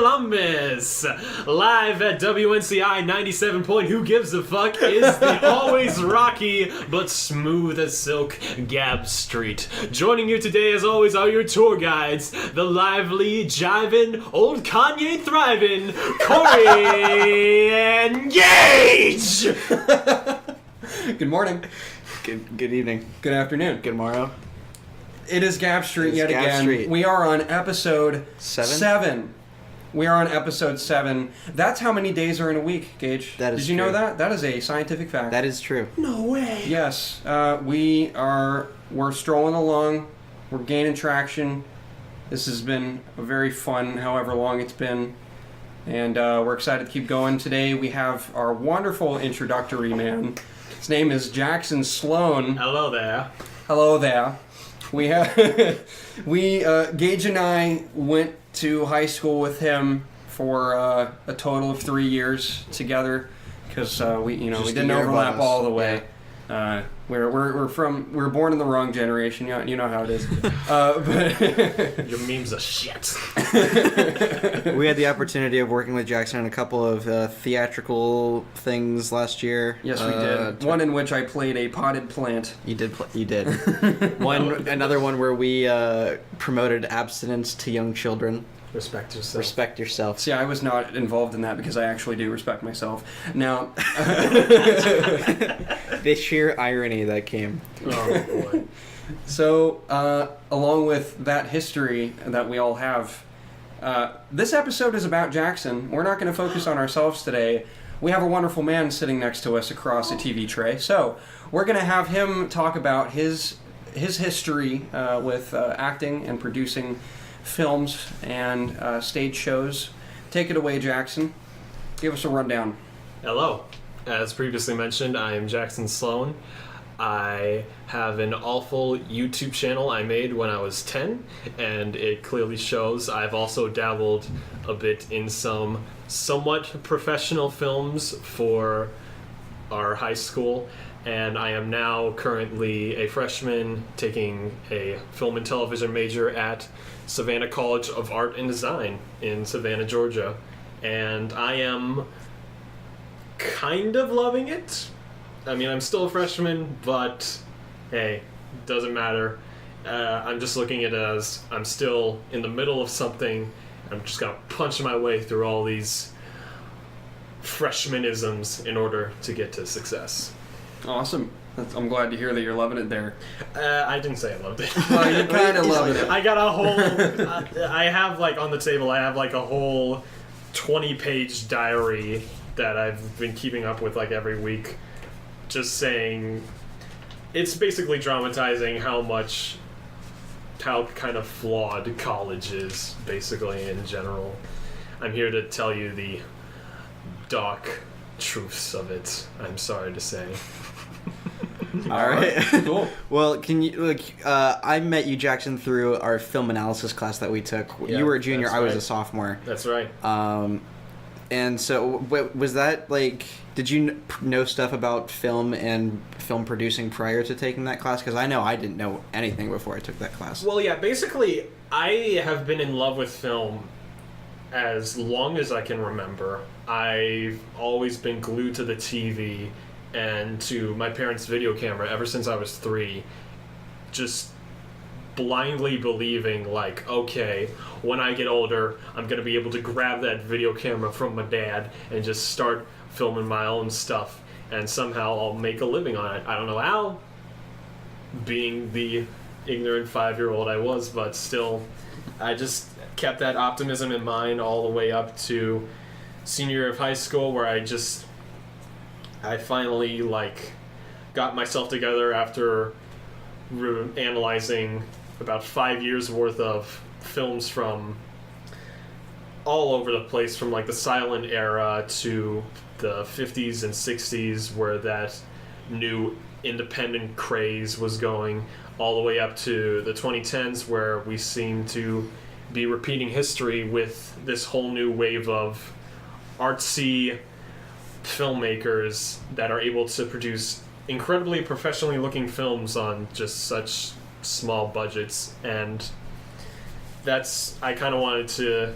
Columbus! Live at WNCI 97 point Who Gives a Fuck is the always rocky but smooth as silk Gab Street. Joining you today as always are your tour guides, the lively, jiving, old Kanye thriving, Cory and Gage! Good morning. Good evening. Good afternoon. Good morrow. It is Gab Street yet Gab again. Street. We are on episode 7. We are on episode 7. That's how many days are in a week, Gage. That is Did you know true. that? That is a scientific fact. That is true. No way! Yes. We're strolling along. We're gaining traction. This has been a very fun, however long it's been. And we're excited to keep going. Today we have our wonderful introductory man. His name is Jackson Sloan. Hello there. Hello there. We have Gage and I went to high school with him for a total of 3 years together because we didn't overlap all the way. We're born in the wrong generation. You know how it is. But Your memes are shit. We had the opportunity of working with Jackson on a couple of theatrical things last year. yes, we did. One in which I played a potted plant. You did. You did. Another one where we promoted abstinence to young children. Respect yourself. Respect yourself. See, I was not involved in that because I actually do respect myself. Now, The sheer irony that came. Oh boy. so along with that history that we all have, this episode is about Jackson. We're not going to focus on ourselves today. We have a wonderful man sitting next to us across a TV tray. So we're going to have him talk about his history with acting and producing films and stage shows. Take it away, Jackson. Give us a rundown. Hello. As previously mentioned, I am Jackson Sloan. I have an awful YouTube channel I made when I was 10, and it clearly shows. I've also dabbled a bit in some somewhat professional films for our high school, and I am now currently a freshman taking a film and television major at Savannah College of Art and Design in Savannah, Georgia, and I am kind of loving it. I mean, I'm still a freshman, but hey, doesn't matter. I'm just looking at it as I'm still in the middle of something. I'm just gonna punch my way through all these freshmanisms in order to get to success. Awesome. I'm glad to hear that you're loving it there. I didn't say I loved it. Well, you kind of loving it. I got a whole. I have on the table. I have a whole 20-page diary that I've been keeping up with every week. Just saying, it's basically dramatizing how kind of flawed college is, basically, in general. I'm here to tell you the dark truths of it, I'm sorry to say. All right. Cool. Well, can you I met you, Jackson, through our film analysis class that we took. Yeah, you were a junior. that's I was right. a sophomore. That's right. And so, was that did you know stuff about film and film producing prior to taking that class? Because I know I didn't know anything before I took that class. Well, yeah, basically, I have been in love with film as long as I can remember. I've always been glued to the TV and to my parents' video camera ever since I was 3, just blindly believing, okay, when I get older, I'm going to be able to grab that video camera from my dad and just start filming my own stuff, and somehow I'll make a living on it. I don't know how, being the ignorant 5-year-old I was, but still, I just kept that optimism in mind all the way up to senior year of high school, where I finally got myself together after analyzing about 5 years worth of films from all over the place, from the silent era to the 50s and 60s, where that new independent craze was going, all the way up to the 2010s, where we seem to be repeating history with this whole new wave of artsy filmmakers that are able to produce incredibly professionally looking films on just such small budgets. And I kind of wanted to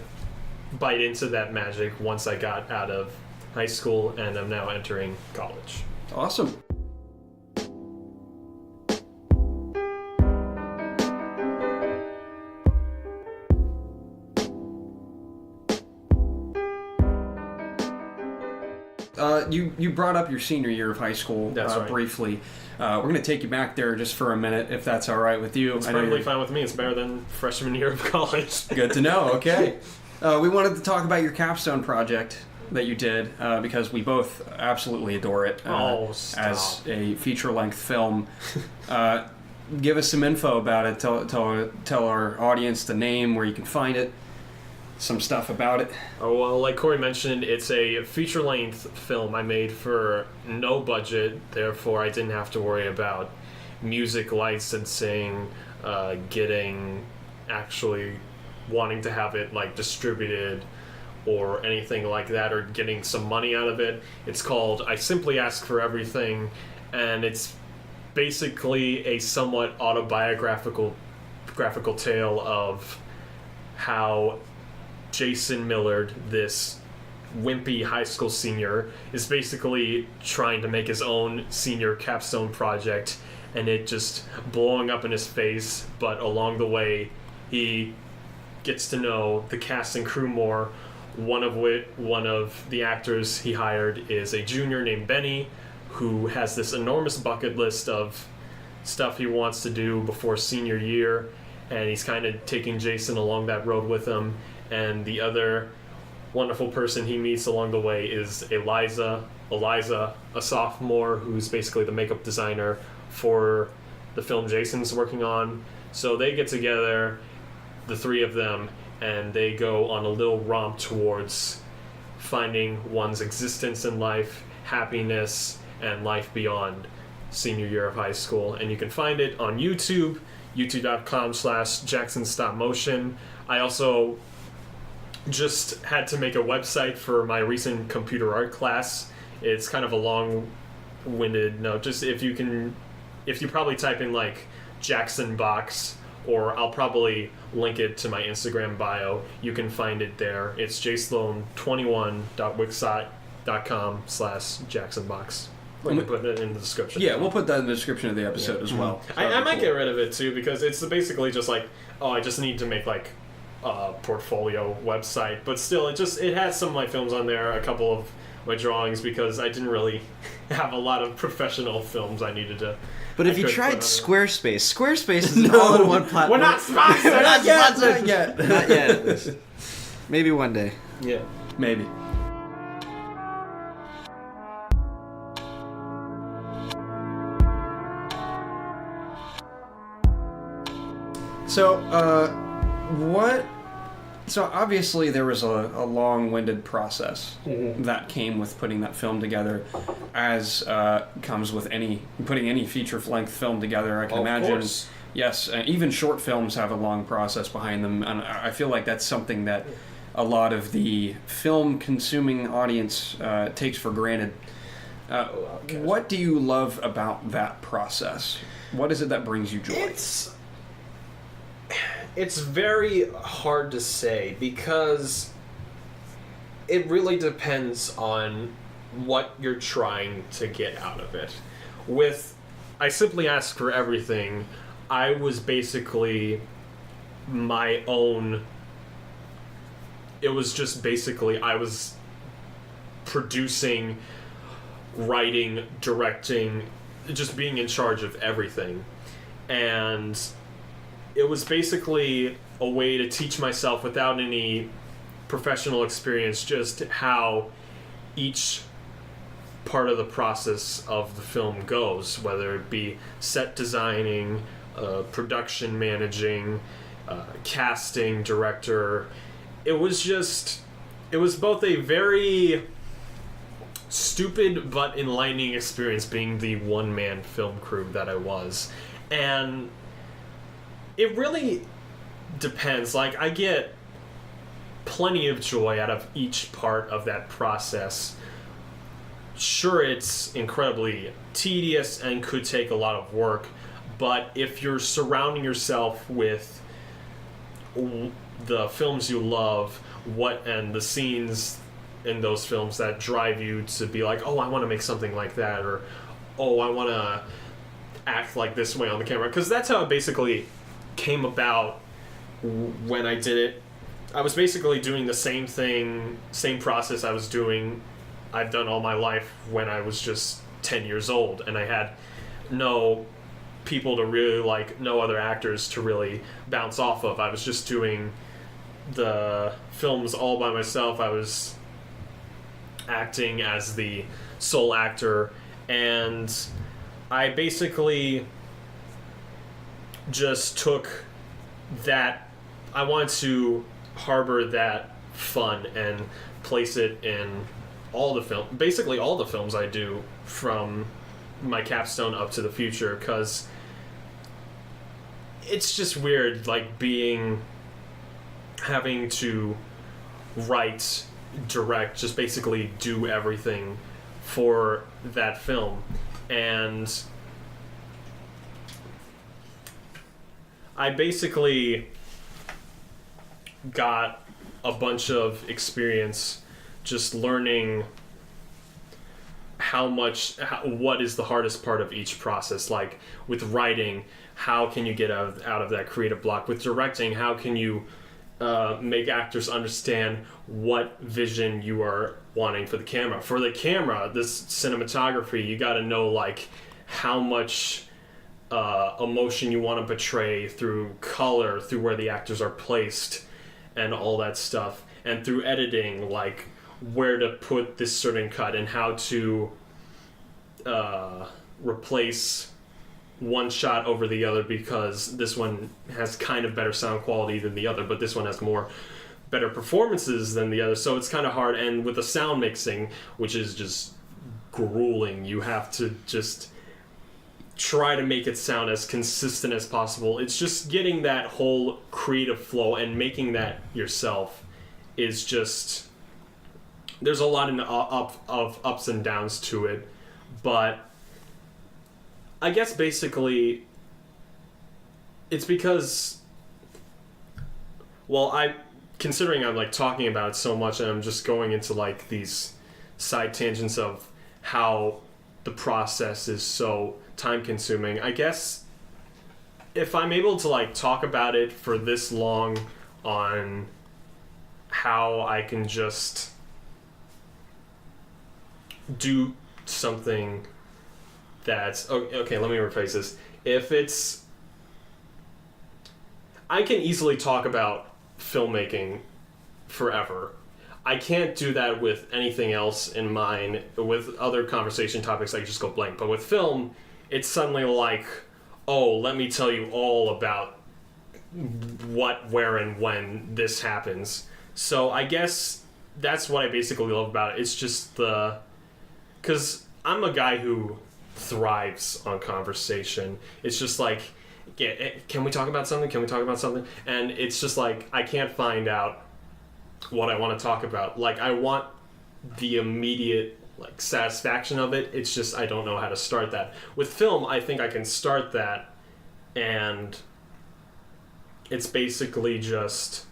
bite into that magic once I got out of high school, and I'm now entering college. Awesome. You brought up your senior year of high school. That's right. Briefly. We're going to take you back there just for a minute, if that's all right with you. It's perfectly fine with me. It's better than freshman year of college. Good to know. Okay. We wanted to talk about your capstone project that you did because we both absolutely adore it as a feature-length film. Give us some info about it. Tell our audience the name, where you can find it, some stuff about it. Oh, well, like Cory mentioned, it's a feature-length film I made for no budget, therefore I didn't have to worry about music licensing, actually wanting to have it like distributed or anything like that, or getting some money out of it. It's called I Simply Ask for Everything, and it's basically a somewhat autobiographical tale of how Jason Millard, this wimpy high school senior, is basically trying to make his own senior capstone project, and it just blowing up in his face. But along the way, he gets to know the cast and crew more. One of the actors he hired is a junior named Benny, who has this enormous bucket list of stuff he wants to do before senior year, and he's kind of taking Jason along that road with him. And the other wonderful person he meets along the way is Eliza, a sophomore who's basically the makeup designer for the film Jason's working on. So they get together, the three of them, and they go on a little romp towards finding one's existence in life, happiness, and life beyond senior year of high school. And you can find it on YouTube, youtube.com/JacksonStopMotion. I also just had to make a website for my recent computer art class. It's kind of a long-winded note. Just if you probably type in like Jackson Box, or I'll probably link it to my Instagram bio, you can find it there. It's jsloan21.wixsite.com/JacksonBox. We can put it in the description. Yeah, we'll put that in the description of the episode as well. I might get rid of it too, because it's basically just like, I just need to make like a portfolio website. But still, it has some of my films on there, a couple of my drawings, because I didn't really have a lot of professional films I needed to. But if you tried Squarespace is all in one platform. We're not sponsored! Not yet. Not yet. Maybe one day. Yeah. Maybe. So, So obviously there was a long-winded process that came with putting that film together, as comes with putting any feature-length film together. I can imagine. Of course. Yes, even short films have a long process behind them, and I feel like that's something that a lot of the film-consuming audience takes for granted. What do you love about that process? What is it that brings you joy? It's very hard to say, because it really depends on what you're trying to get out of it. With I Simply Ask for Everything, I was basically my own... It was just basically, I was producing, writing, directing, just being in charge of everything. And it was basically a way to teach myself, without any professional experience, just how each part of the process of the film goes, whether it be set designing, production managing, casting, director. It was both a very stupid but enlightening experience being the one-man film crew that I was. And it really depends. Like, I get plenty of joy out of each part of that process. Sure, it's incredibly tedious and could take a lot of work, but if you're surrounding yourself with the films you love, and the scenes in those films that drive you to be like, oh, I want to make something like that, or oh, I want to act like this way on the camera, because that's how it basically came about when I did it. I was basically doing the same thing, same process I've done all my life when I was just 10 years old, and I had no people to really like, no other actors to really bounce off of. I was just doing the films all by myself. I was acting as the sole actor, and I basically just took that. I wanted to harbor that fun and place it in basically all the films I do, from my capstone up to the future, because it's just weird, like having to write, direct, just basically do everything for that film. And I basically got a bunch of experience just learning what is the hardest part of each process. Like with writing, how can you get out of that creative block? With directing, how can you make actors understand what vision you are wanting for the camera? For the camera, this cinematography, you got to know like how much emotion you want to portray through color, through where the actors are placed, and all that stuff. And through editing, like where to put this certain cut and how to replace one shot over the other, because this one has kind of better sound quality than the other, but this one has better performances than the other, so it's kind of hard. And with the sound mixing, which is just grueling, you have to just try to make it sound as consistent as possible. It's just getting that whole creative flow and making that yourself is just, there's a lot of ups and downs to it. But I guess basically it's because, well, considering I'm like talking about it so much and I'm just going into like these side tangents of how the process is so time consuming, I guess if I'm able to like talk about it for this long on how I can just do something that's okay, let me rephrase this. I can easily talk about filmmaking forever. I can't do that with anything else in mind. With other conversation topics, I just go blank. But with film, it's suddenly like, oh, let me tell you all about what, where, and when this happens. So I guess that's what I basically love about it. It's just because I'm a guy who thrives on conversation. It's just like, yeah, can we talk about something? Can we talk about something? And it's just like, I can't find out what I want to talk about. Like, I want the immediate like satisfaction of it. It's just I don't know how to start that. With film, I think I can start that, and it's basically just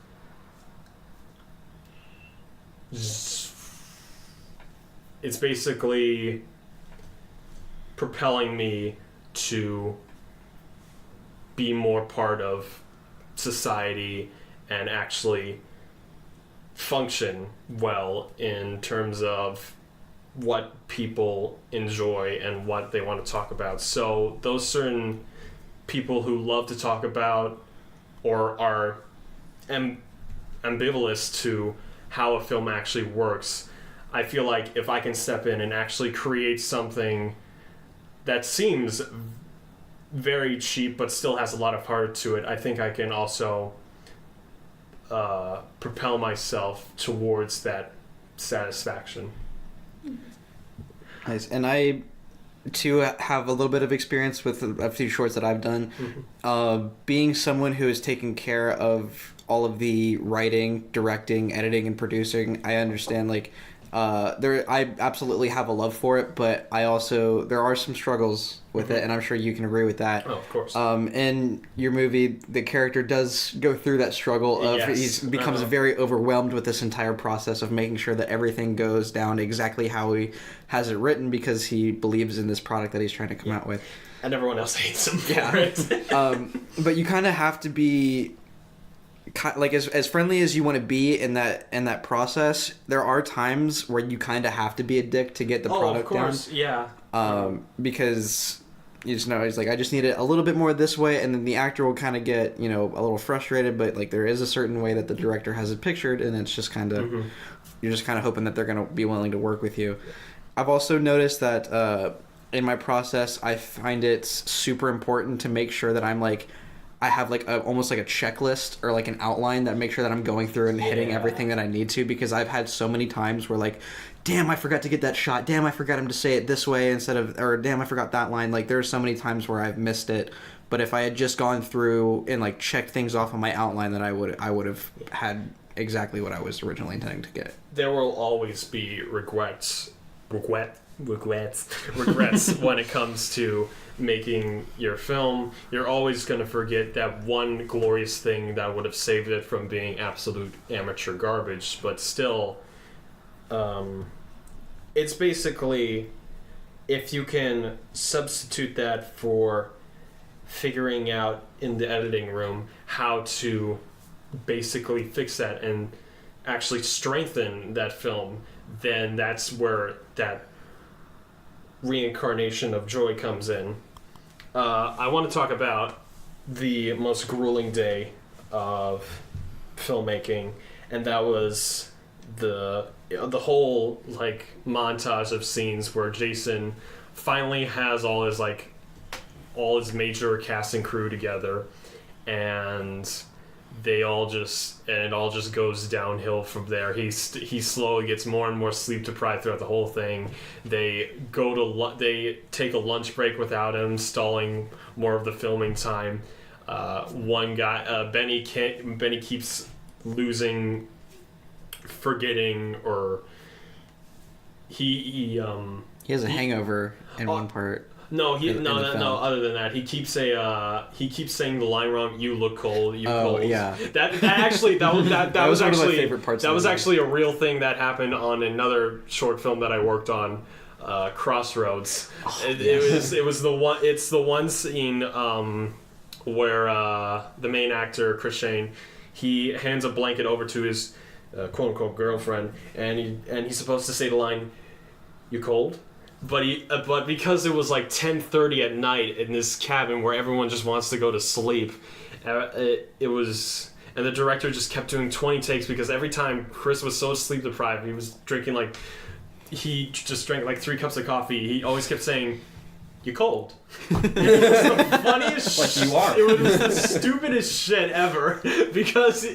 it's basically propelling me to be more part of society and actually function well in terms of what people enjoy and what they want to talk about. So those certain people who love to talk about or are ambivalent to how a film actually works, I feel like if I can step in and actually create something that seems very cheap but still has a lot of heart to it, I think I can also propel myself towards that satisfaction. Nice. And I too have a little bit of experience with a few shorts that I've done. being someone who is taking care of all of the writing, directing, editing, and producing, I understand, like, I absolutely have a love for it, but there are some struggles with it, and I'm sure you can agree with that. Oh, of course. In your movie, the character does go through that struggle of he becomes very overwhelmed with this entire process of making sure that everything goes down exactly how he has it written, because he believes in this product that he's trying to come out with. And everyone else hates him for it. But you kind of have to be, like, as friendly as you want to be in that process. There are times where you kind of have to be a dick to get the product down. Oh, of course, yeah. Because you just know, he's like, I just need it a little bit more this way, and then the actor will kind of get, you know, a little frustrated, but, like, there is a certain way that the director has it pictured, and it's just kind of, you're just kind of hoping that they're going to be willing to work with you. I've also noticed that in my process, I find it super important to make sure that I'm, like, I have, like, almost like a checklist or, like, an outline that makes sure that I'm going through and hitting everything that I need to, because I've had so many times where, like, damn, I forgot to get that shot. Damn, I forgot him to say it this way instead of, or damn, I forgot that line. Like, there are so many times where I've missed it. But if I had just gone through and, like, checked things off on my outline, then I would have had exactly what I was originally intending to get. There will always be regrets when it comes to making your film. You're always going to forget that one glorious thing that would have saved it from being absolute amateur garbage, but still, it's basically, if you can substitute that for figuring out in the editing room how to basically fix that and actually strengthen that film, then that's where that reincarnation of joy comes in. I want to talk about the most grueling day of filmmaking, and that was the whole, like, montage of scenes where Jason finally has all his major cast and crew together, and it all just goes downhill from there. He slowly gets more and more sleep deprived throughout the whole thing. They take a lunch break without him, stalling more of the filming time. One guy, Benny keeps losing, forgetting, or he has a hangover in one part. No, other than that, he keeps saying the line wrong. You look cold. You cold. Yeah. That was one actually of my favorite parts. That was actually a real thing that happened on another short film that I worked on, Crossroads. It was the one. It's the one scene where the main actor, Chris Shane, he hands a blanket over to his quote unquote girlfriend, and he's supposed to say the line, "You cold?" But because it was like 10:30 at night in this cabin where everyone just wants to go to sleep, it was, and the director just kept doing 20 takes, because every time Chris was so sleep deprived, he just drank like 3 cups of coffee. He always kept saying, "You cold?" It was the funniest like you are. It was the stupidest shit ever, because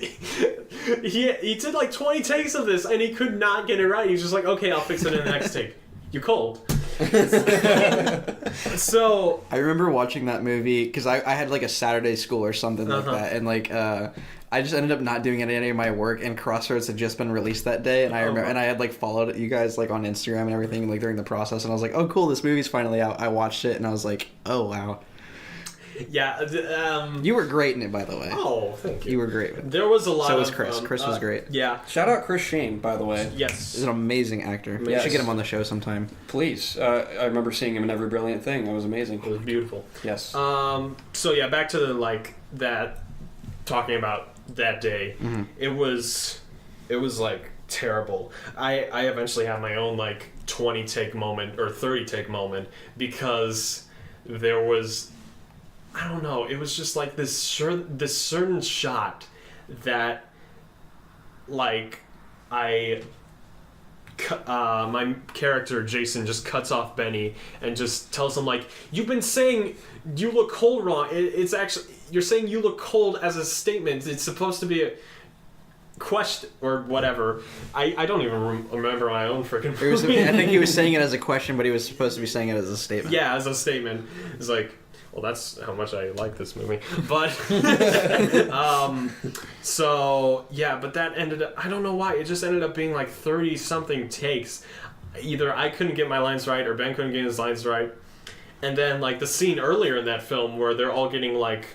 he did like 20 takes of this and he could not get it right. He was just like, "Okay, I'll fix it in the next take." You cold? So I remember watching that movie because I had like a Saturday school or something like that, and like I just ended up not doing any of my work, and Crossroads had just been released that day, and I remember, and I had like followed you guys like on Instagram and everything like during the process, and I was like, oh cool, this movie's finally out. I watched it and I was like, oh wow. Yeah, you were great in it, by the way. Oh, thank you. You were great. There was a lot. So was Chris. Chris was great. Yeah. Shout out Chris Shane, by the way. Yes. He's an amazing actor. Yes. You should get him on the show sometime. Please. I remember seeing him in Every Brilliant Thing. That was amazing. It was beautiful. Yes. So yeah, back to that. Talking about that day, it was like terrible. I eventually had my own like 20 take moment or 30 take moment, because there was, I don't know, it was just like this certain shot that like my character Jason just cuts off Benny and just tells him like, you've been saying you look cold wrong. It's actually, you're saying you look cold as a statement. It's supposed to be a question or whatever. I don't even remember my own freaking movie. I think he was saying it as a question, but he was supposed to be saying it as a statement. Yeah, as a statement. It's like, Well, that's how much I like this movie. But, so, yeah, but that ended up, I don't know why, it just ended up being like 30-something takes. Either I couldn't get my lines right, or Ben couldn't get his lines right. And then, like, the scene earlier in that film where they're all getting, like,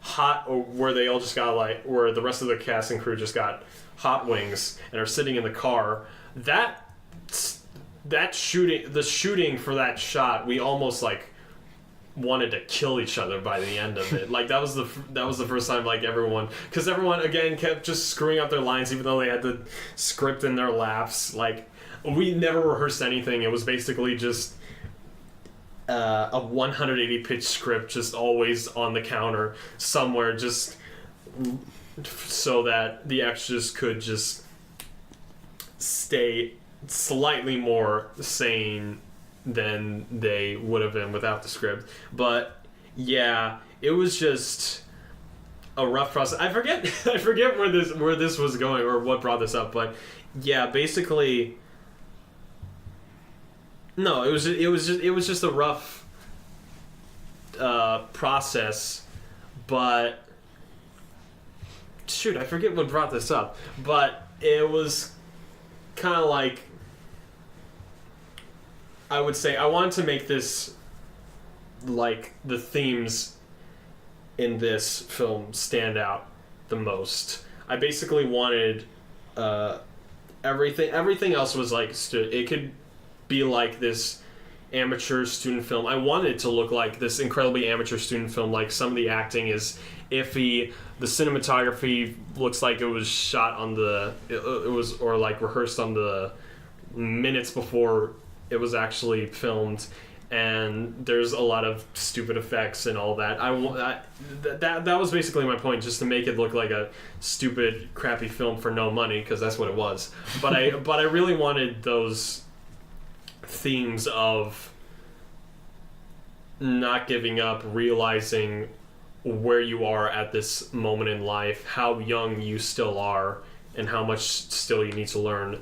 hot, or where they all just got, like, where the rest of the cast and crew just got hot wings and are sitting in the car, that shooting, the shooting for that shot, we almost, like, wanted to kill each other by the end of it. Like, that was the first time, like, everyone again kept just screwing up their lines even though they had the script in their laps. Like, we never rehearsed anything. It was basically just a 180 pitch script just always on the counter somewhere, just so that the extras could just stay slightly more sane than they would have been without the script. But yeah, it was just a rough process. I forget where this was going or what brought this up, but yeah, basically, no, it was just a rough process. But shoot, I forget what brought this up, but it was kind of like, I would say I wanted to make this, like, the themes in this film stand out the most. I basically wanted everything else was like it could be like this amateur student film. I wanted it to look like this incredibly amateur student film. Like, some of the acting is iffy, the cinematography looks like it was shot on or like rehearsed on the minutes before it was actually filmed, and there's a lot of stupid effects and all that. That was basically my point, just to make it look like a stupid, crappy film for no money, because that's what it was. But I really wanted those themes of not giving up, realizing where you are at this moment in life, how young you still are, and how much still you need to learn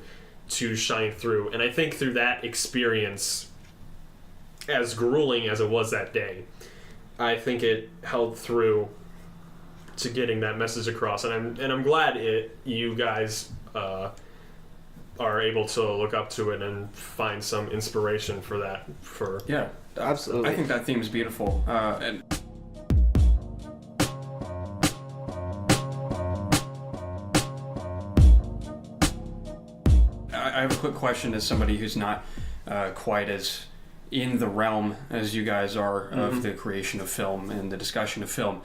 to shine through. And I think through that experience, as grueling as it was that day, I think it held through to getting that message across. And I'm glad you guys are able to look up to it and find some inspiration for that. Yeah, absolutely. I think that theme is beautiful. And I have a quick question as somebody who's not quite as in the realm as you guys are of the creation of film and the discussion of film.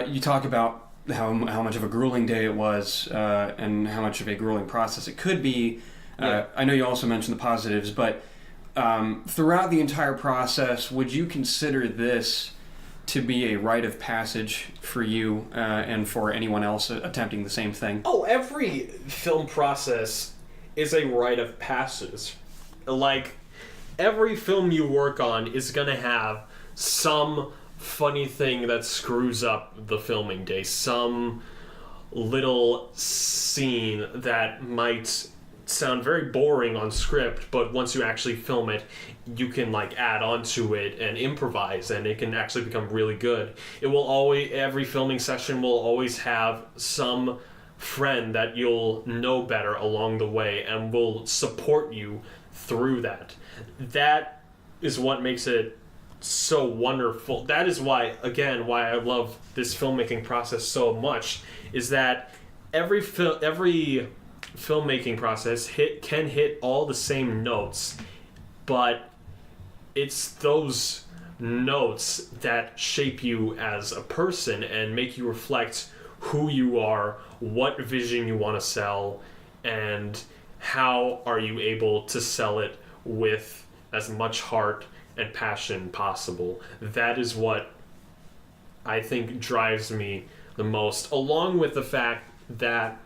You talk about how much of a grueling day it was and how much of a grueling process it could be. Yeah. I know you also mentioned the positives, but throughout the entire process, would you consider this to be a rite of passage for you and for anyone else attempting the same thing? Oh, every film process is a rite of passage. Like, every film you work on is gonna have some funny thing that screws up the filming day, some little scene that might sound very boring on script, but once you actually film it, you can, like, add on to it and improvise, and it can actually become really good. Every filming session will always have some friend that you'll know better along the way and will support you through that. That is what makes it so wonderful. That is why I love this filmmaking process so much, is that every filmmaking process can hit all the same notes, but it's those notes that shape you as a person and make you reflect who you are, what vision you want to sell, and how are you able to sell it with as much heart and passion possible. That is what I think drives me the most, along with the fact that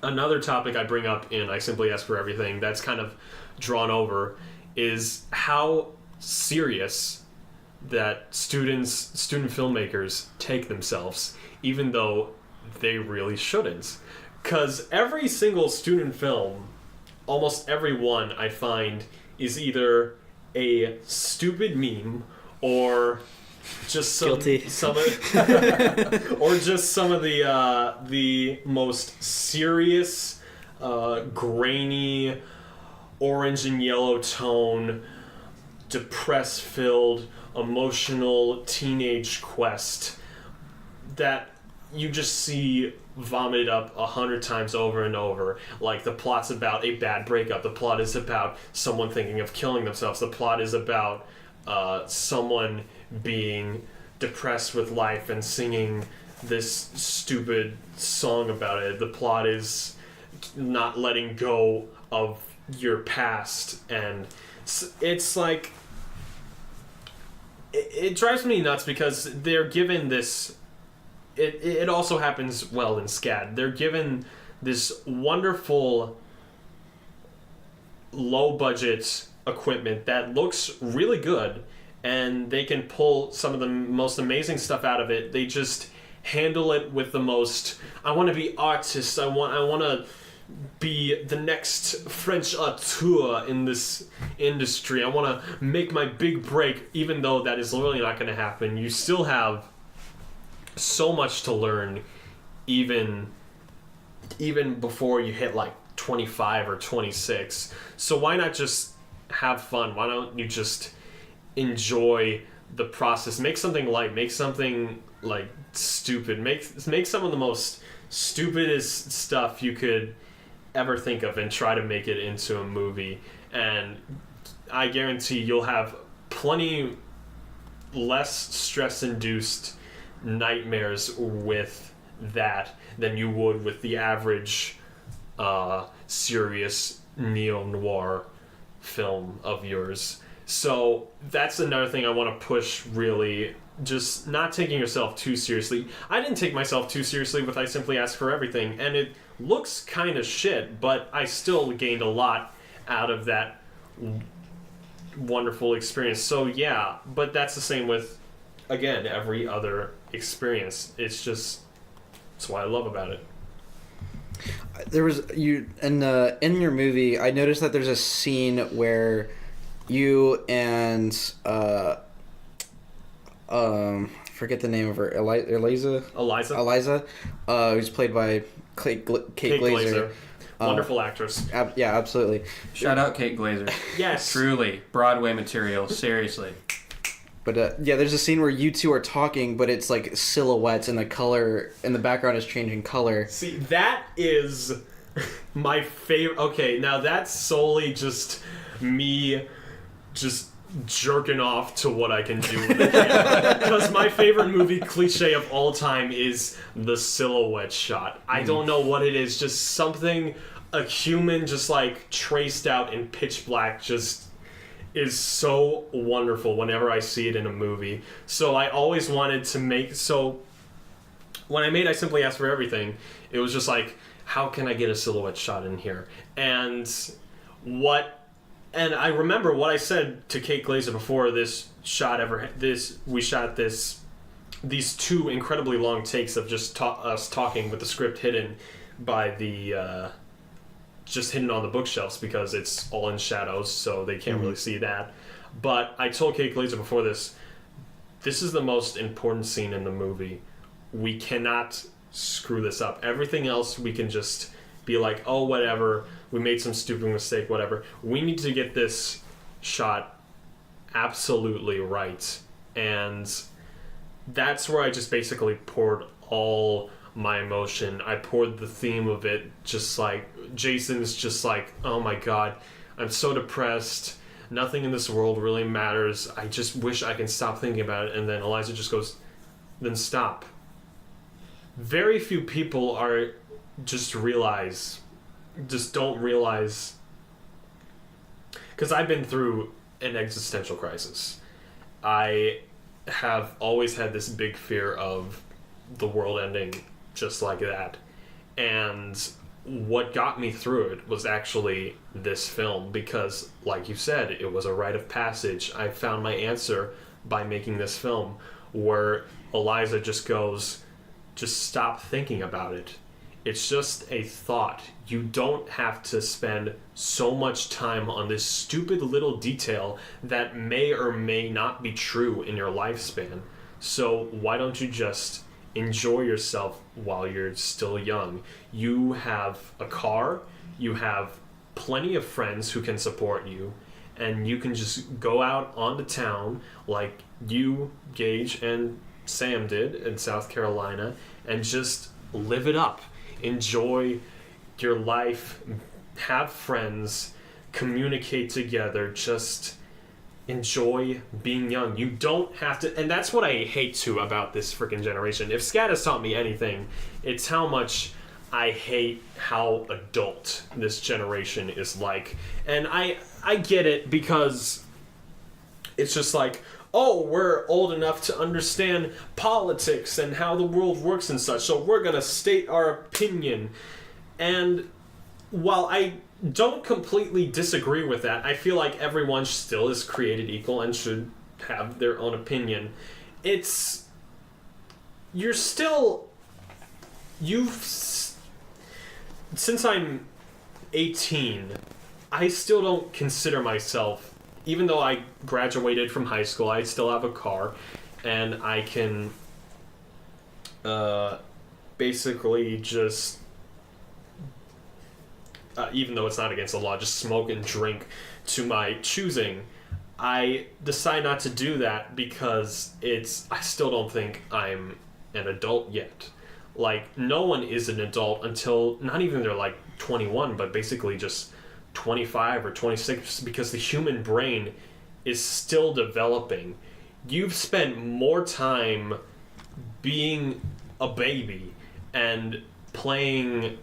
another topic I bring up in I Simply Ask for Everything that's kind of drawn over is how serious that student filmmakers take themselves, even though they really shouldn't. Because every single student film, almost every one I find, is either a stupid meme or just some of the most serious, grainy, orange and yellow tone, depress-filled, emotional teenage quest that you just see vomited up 100 times over and over. Like, the plot's about a bad breakup. The plot is about someone thinking of killing themselves. The plot is about someone being depressed with life and singing this stupid song about it. The plot is not letting go of your past, and it's like it drives me nuts because they're given this. It also happens well in SCAD. They're given this wonderful low budget equipment that looks really good, and they can pull some of the most amazing stuff out of it. They just handle it with the most, I want to be artist, I want to be the next French auteur in this industry. I want to make my big break, even though that is literally not going to happen. You still have so much to learn, even before you hit like 25 or 26. So why not just have fun? Why don't you just enjoy the process? Make something light. Make something like stupid. Make some of the most stupidest stuff you could ever think of and try to make it into a movie. And I guarantee you'll have plenty less stress-induced nightmares with that than you would with the average serious neo-noir film of yours. So that's another thing I want to push, really. Just not taking yourself too seriously. I didn't take myself too seriously with I Simply Ask for Everything, and it looks kind of shit, but I still gained a lot out of that wonderful experience. So yeah, but that's the same with, again, every other experience. It's what I love about it. There was in your movie, I noticed that there's a scene where you and forget the name of her, Eliza, who's played by Kate Glaser. Wonderful actress. Yeah, absolutely. Shout out Kate Glaser. Yes. Truly, Broadway material, seriously. But yeah, there's a scene where you two are talking, but it's like silhouettes, and the color in the background is changing color. See, that is my favorite. Okay, now that's solely just me just jerking off to what I can do with a camera. Because my favorite movie cliche of all time is the silhouette shot. I don't know what it is, just something, a human just like traced out in pitch black just is so wonderful whenever I see it in a movie. So I always wanted to make, so when I made I Simply Ask for Everything, it was just like, how can I get a silhouette shot in here? And I remember what I said to Kate Glaser before this shot we shot these two incredibly long takes of just us talking with the script hidden by the just hidden on the bookshelves because it's all in shadows, so they can't really see that. But I told Kate Glaser before this is the most important scene in the movie. We cannot screw this up. Everything else we can just be like, oh, whatever, we made some stupid mistake, whatever. We need to get this shot absolutely right. And that's where I just basically poured all my emotion. I poured the theme of it, just like Jason's just like, oh my god, I'm so depressed, nothing in this world really matters, I just wish I can stop thinking about it. And then Eliza just goes, then stop. Very few people don't realize, because I've been through an existential crisis. I have always had this big fear of the world ending just like that. And what got me through it was actually this film, because, like you said, it was a rite of passage. I found my answer by making this film, where Eliza just goes, just stop thinking about it. It's just a thought. You don't have to spend so much time on this stupid little detail that may or may not be true in your lifespan. So why don't you just enjoy yourself while you're still young? You have a car, you have plenty of friends who can support you, and you can just go out onto town like you, Gage, and Sam did in South Carolina, and just live it up. Enjoy your life, have friends, communicate together, just enjoy being young. You don't have to, and that's what I hate too about this freaking generation. If Scat has taught me anything, it's how much I hate how adult this generation is like. And I get it, because it's just like, oh, we're old enough to understand politics and how the world works and such, so we're gonna state our opinion. And while I don't completely disagree with that, I feel like everyone still is created equal and should have their own opinion. Since I'm 18, I still don't consider myself, even though I graduated from high school, I still have a car, and I can basically just, even though it's not against the law, just smoke and drink to my choosing. I decide not to do that because I still don't think I'm an adult yet. Like, no one is an adult until, not even they're like 21, but basically just 25 or 26, because the human brain is still developing. You've spent more time being a baby and playing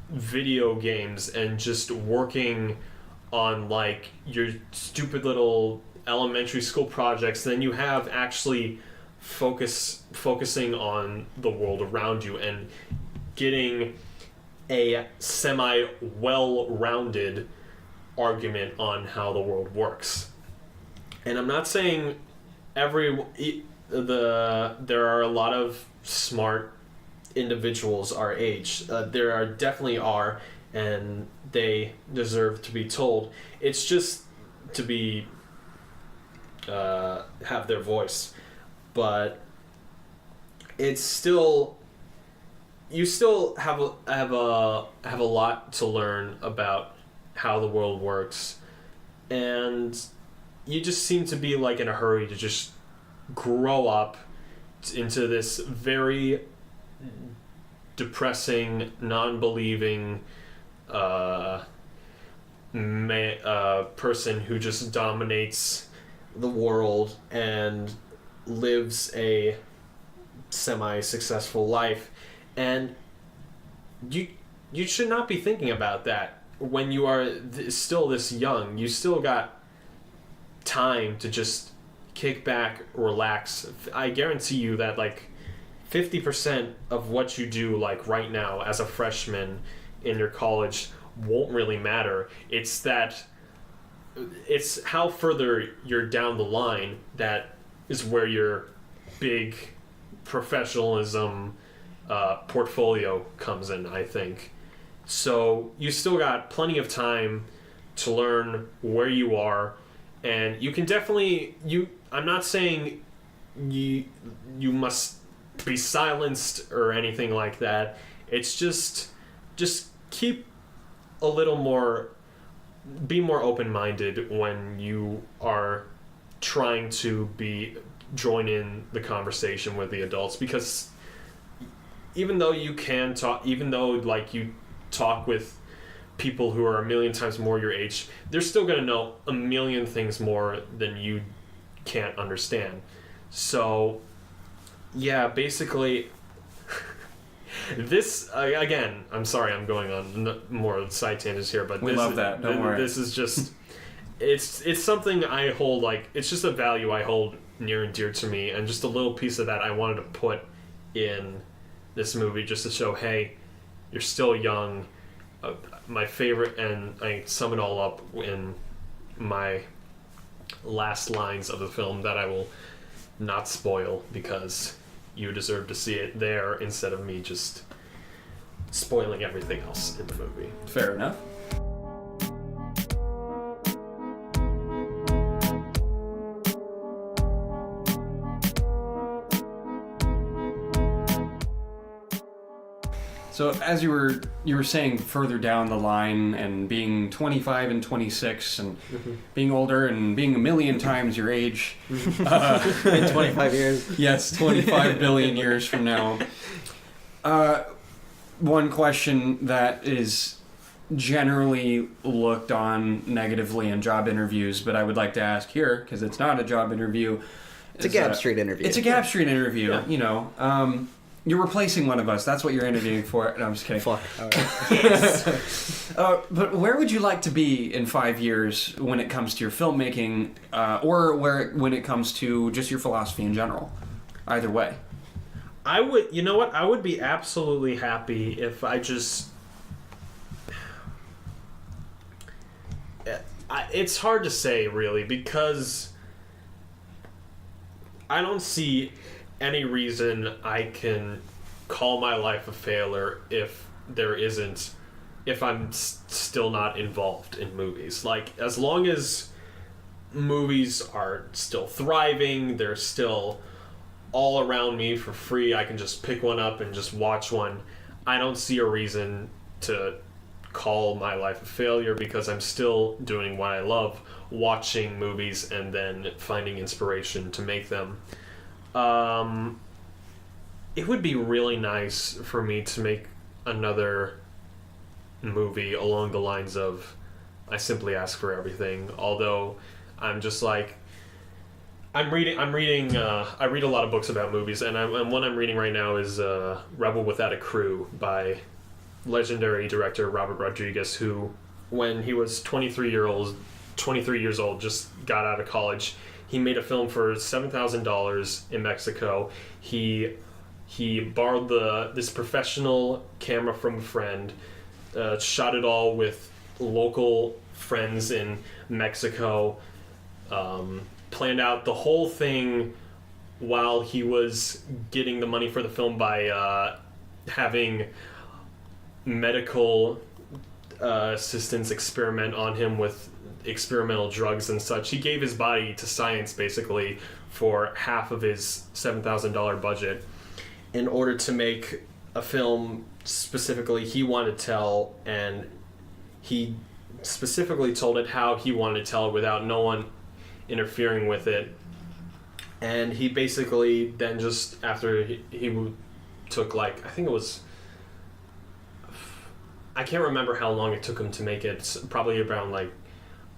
video games and just working on like your stupid little elementary school projects than you have actually focusing on the world around you and getting a semi-well-rounded argument on how the world works. And I'm not saying there are a lot of smart individuals our age. There definitely are, and they deserve to be told. It's just to be have their voice, but it's still, you still have a lot to learn about how the world works, and you just seem to be like in a hurry to just grow up into this very depressing, non-believing person who just dominates the world and lives a semi-successful life. And you should not be thinking about that when you are still this young. You still got time to just kick back, relax. I guarantee you that like 50% of what you do like right now as a freshman in your college won't really matter. It's how further you're down the line that is where your big professionalism portfolio comes in, I think. So you still got plenty of time to learn where you are, and you can definitely, I'm not saying you must be silenced or anything like that. It's just keep a little more, be more open-minded when you are trying to join in the conversation with the adults, because even though you can talk, even though like you talk with people who are a million times more your age, they're still going to know a million things more than you can't understand. So yeah, basically this again, I'm sorry I'm going on more side tangents here, but we love that, don't worry. This is just it's something I hold, like, it's just a value I hold near and dear to me, and just a little piece of that I wanted to put in this movie just to show, hey, you're still young. My favorite, and I sum it all up in my last lines of the film that I will not spoil, because you deserve to see it there instead of me just spoiling everything else in the movie. Fair enough. So as you were saying further down the line, and being 25 and 26 and being older and being a million times your age In 25 years. Yes, 25 billion years from now. One question that is generally looked on negatively in job interviews, but I would like to ask here, because it's not a job interview. It's a Gap Street interview. It's a Gap Street interview, Yeah. you know. You're replacing one of us. That's what you're interviewing for. No, I'm just kidding. Fuck. But where would you like to be in 5 years when it comes to your filmmaking, or when it comes to just your philosophy in general? Either way. I would, you know what? I would be absolutely happy if I just. It's hard to say, really, because I don't see any reason I can call my life a failure if I'm still not involved in movies. Like, as long as movies are still thriving, they're still all around me for free, I can just pick one up and just watch one, I don't see a reason to call my life a failure, because I'm still doing what I love, watching movies and then finding inspiration to make them. It would be really nice for me to make another movie along the lines of I Simply Ask for Everything, although I'm just like I read a lot of books about movies, and one I'm reading right now is Rebel Without a Crew by legendary director Robert Rodriguez, who, when he was 23 years old, just got out of college. He made a film for $7,000 in Mexico. He borrowed this professional camera from a friend, shot it all with local friends in Mexico, planned out the whole thing while he was getting the money for the film by having medical assistants experiment on him with experimental drugs and such. He gave his body to science, basically, for half of his $7,000 budget in order to make a film specifically he wanted to tell, and he specifically told it how he wanted to tell it without no one interfering with it. And he basically then, just after he took, like, I think it was, I can't remember how long it took him to make it. It's probably around like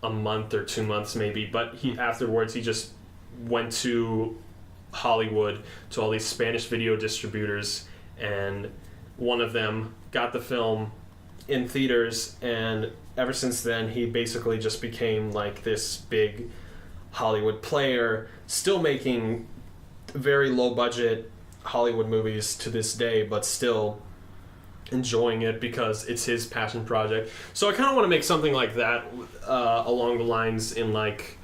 a month or 2 months maybe, but afterwards he just went to Hollywood, to all these Spanish video distributors, and one of them got the film in theaters, and ever since then he basically just became like this big Hollywood player, still making very low budget Hollywood movies to this day, but still enjoying it because it's his passion project. So I kind of want to make something like that along the lines in like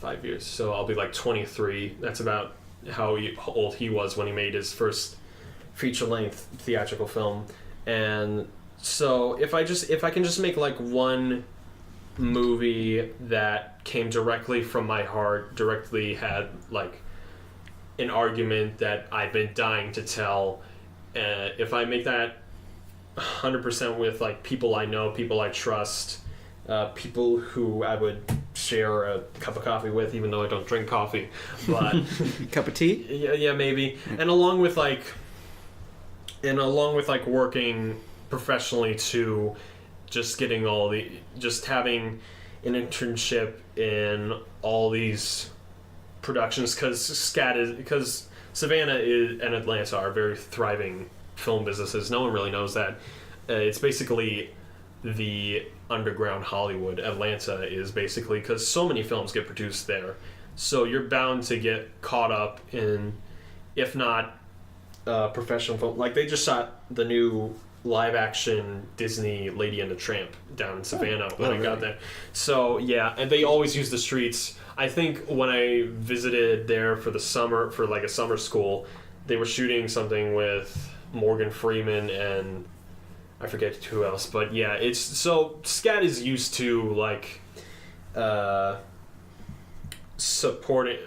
5 years. So I'll be like 23. That's about how old he was when he made his first feature-length theatrical film. And so if I can just make like one movie that came directly from my heart, directly had like an argument that I've been dying to tell, if I make that 100% with like people I know, people I trust, people who I would share a cup of coffee with, even though I don't drink coffee, but cup of tea? Yeah, maybe. And along with like working professionally too, just having an internship in all these productions, because Savannah and Atlanta are very thriving film businesses. No one really knows that. It's basically the underground Hollywood. Atlanta is basically, because so many films get produced there. So you're bound to get caught up in, if not professional film. Like, they just shot the new live-action Disney Lady and the Tramp down in Savannah when I got there. So, yeah, and they always use the streets. I think when I visited there for the summer, for like a summer school, they were shooting something with Morgan Freeman and I forget who else, but yeah, it's so SCAD is used to like supporting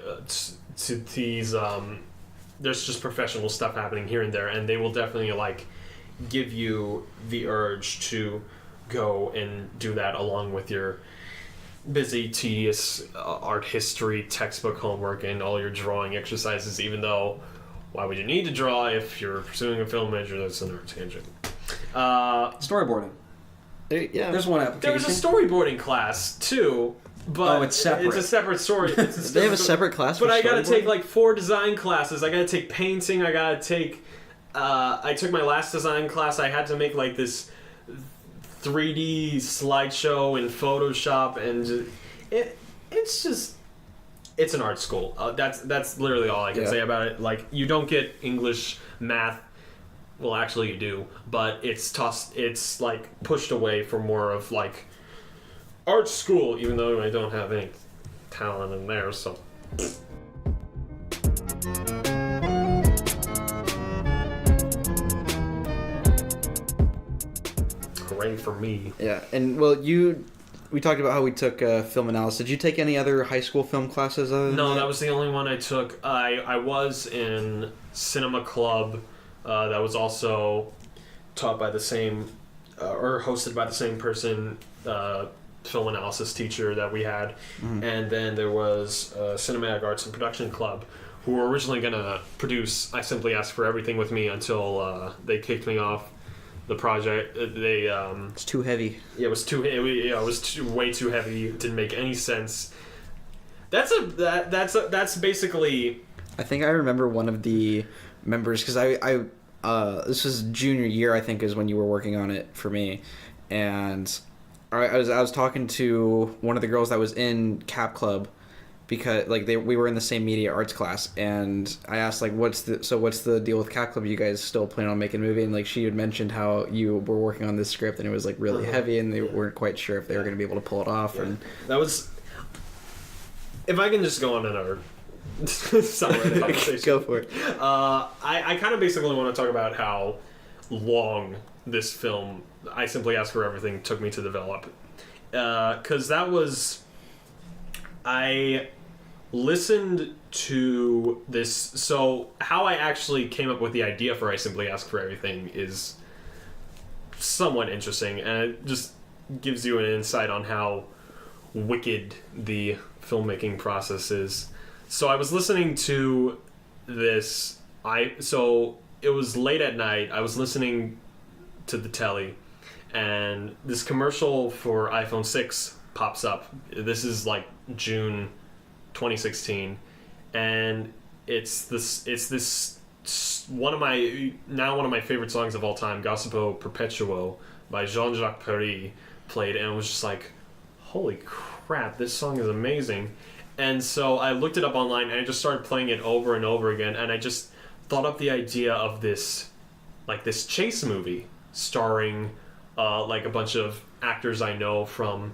to these there's just professional stuff happening here and there, and they will definitely like give you the urge to go and do that along with your busy, tedious art history textbook homework and all your drawing exercises, even though why would you need to draw if you're pursuing a film major? That's another tangent. Storyboarding. Yeah. There's one application. There was a storyboarding class too, but it's separate. It's a separate story. They have a separate class for But I gotta storyboarding? take like 4 design classes. I gotta take painting. I gotta take. I took my last design class. I had to make like this 3D slideshow in Photoshop, and it's an art school. That's literally all I can say about it. Like, you don't get English, math. Well, actually, you do, but it's tossed. It's like pushed away for more of like art school, even though I don't have any talent in there. So. Hooray for me. Yeah, and well, we talked about how we took film analysis. Did you take any other high school film classes? No, that was the only one I took. I was in cinema club. That was also taught by the same, or hosted by the same person, film analysis teacher that we had. Mm-hmm. And then there was Cinematic Arts and Production Club, who were originally going to produce I Simply Ask for Everything with me until they kicked me off the project. It's too heavy. Yeah, it was way too heavy. It didn't make any sense. That's basically. I think I remember one of the members, because I this was junior year, I think, is when you were working on it for me, and I was talking to one of the girls that was in Cap Club, because like we were in the same media arts class, and I asked like what's the deal with Cap Club? You guys still plan on making a movie? And like she had mentioned how you were working on this script and it was like really heavy and they weren't quite sure if they were going to be able to pull it off. And that was, if I can just go on another conversation. Go for it. I kind of basically want to talk about how long this film, I Simply Ask for Everything, took me to develop. Because I listened to this. So how I actually came up with the idea for I Simply Ask for Everything is somewhat interesting, and it just gives you an insight on how wicked the filmmaking process is. So I was listening to this. So it was late at night. I was listening to the telly, and this commercial for iPhone 6 pops up. This is like June 2016, and it's this one of my favorite songs of all time, Gossipo Perpetuo by Jean-Jacques Perry, played, and it was just like, holy crap, this song is amazing. And so I looked it up online and I just started playing it over and over again, and I just thought up the idea of this chase movie starring like a bunch of actors I know from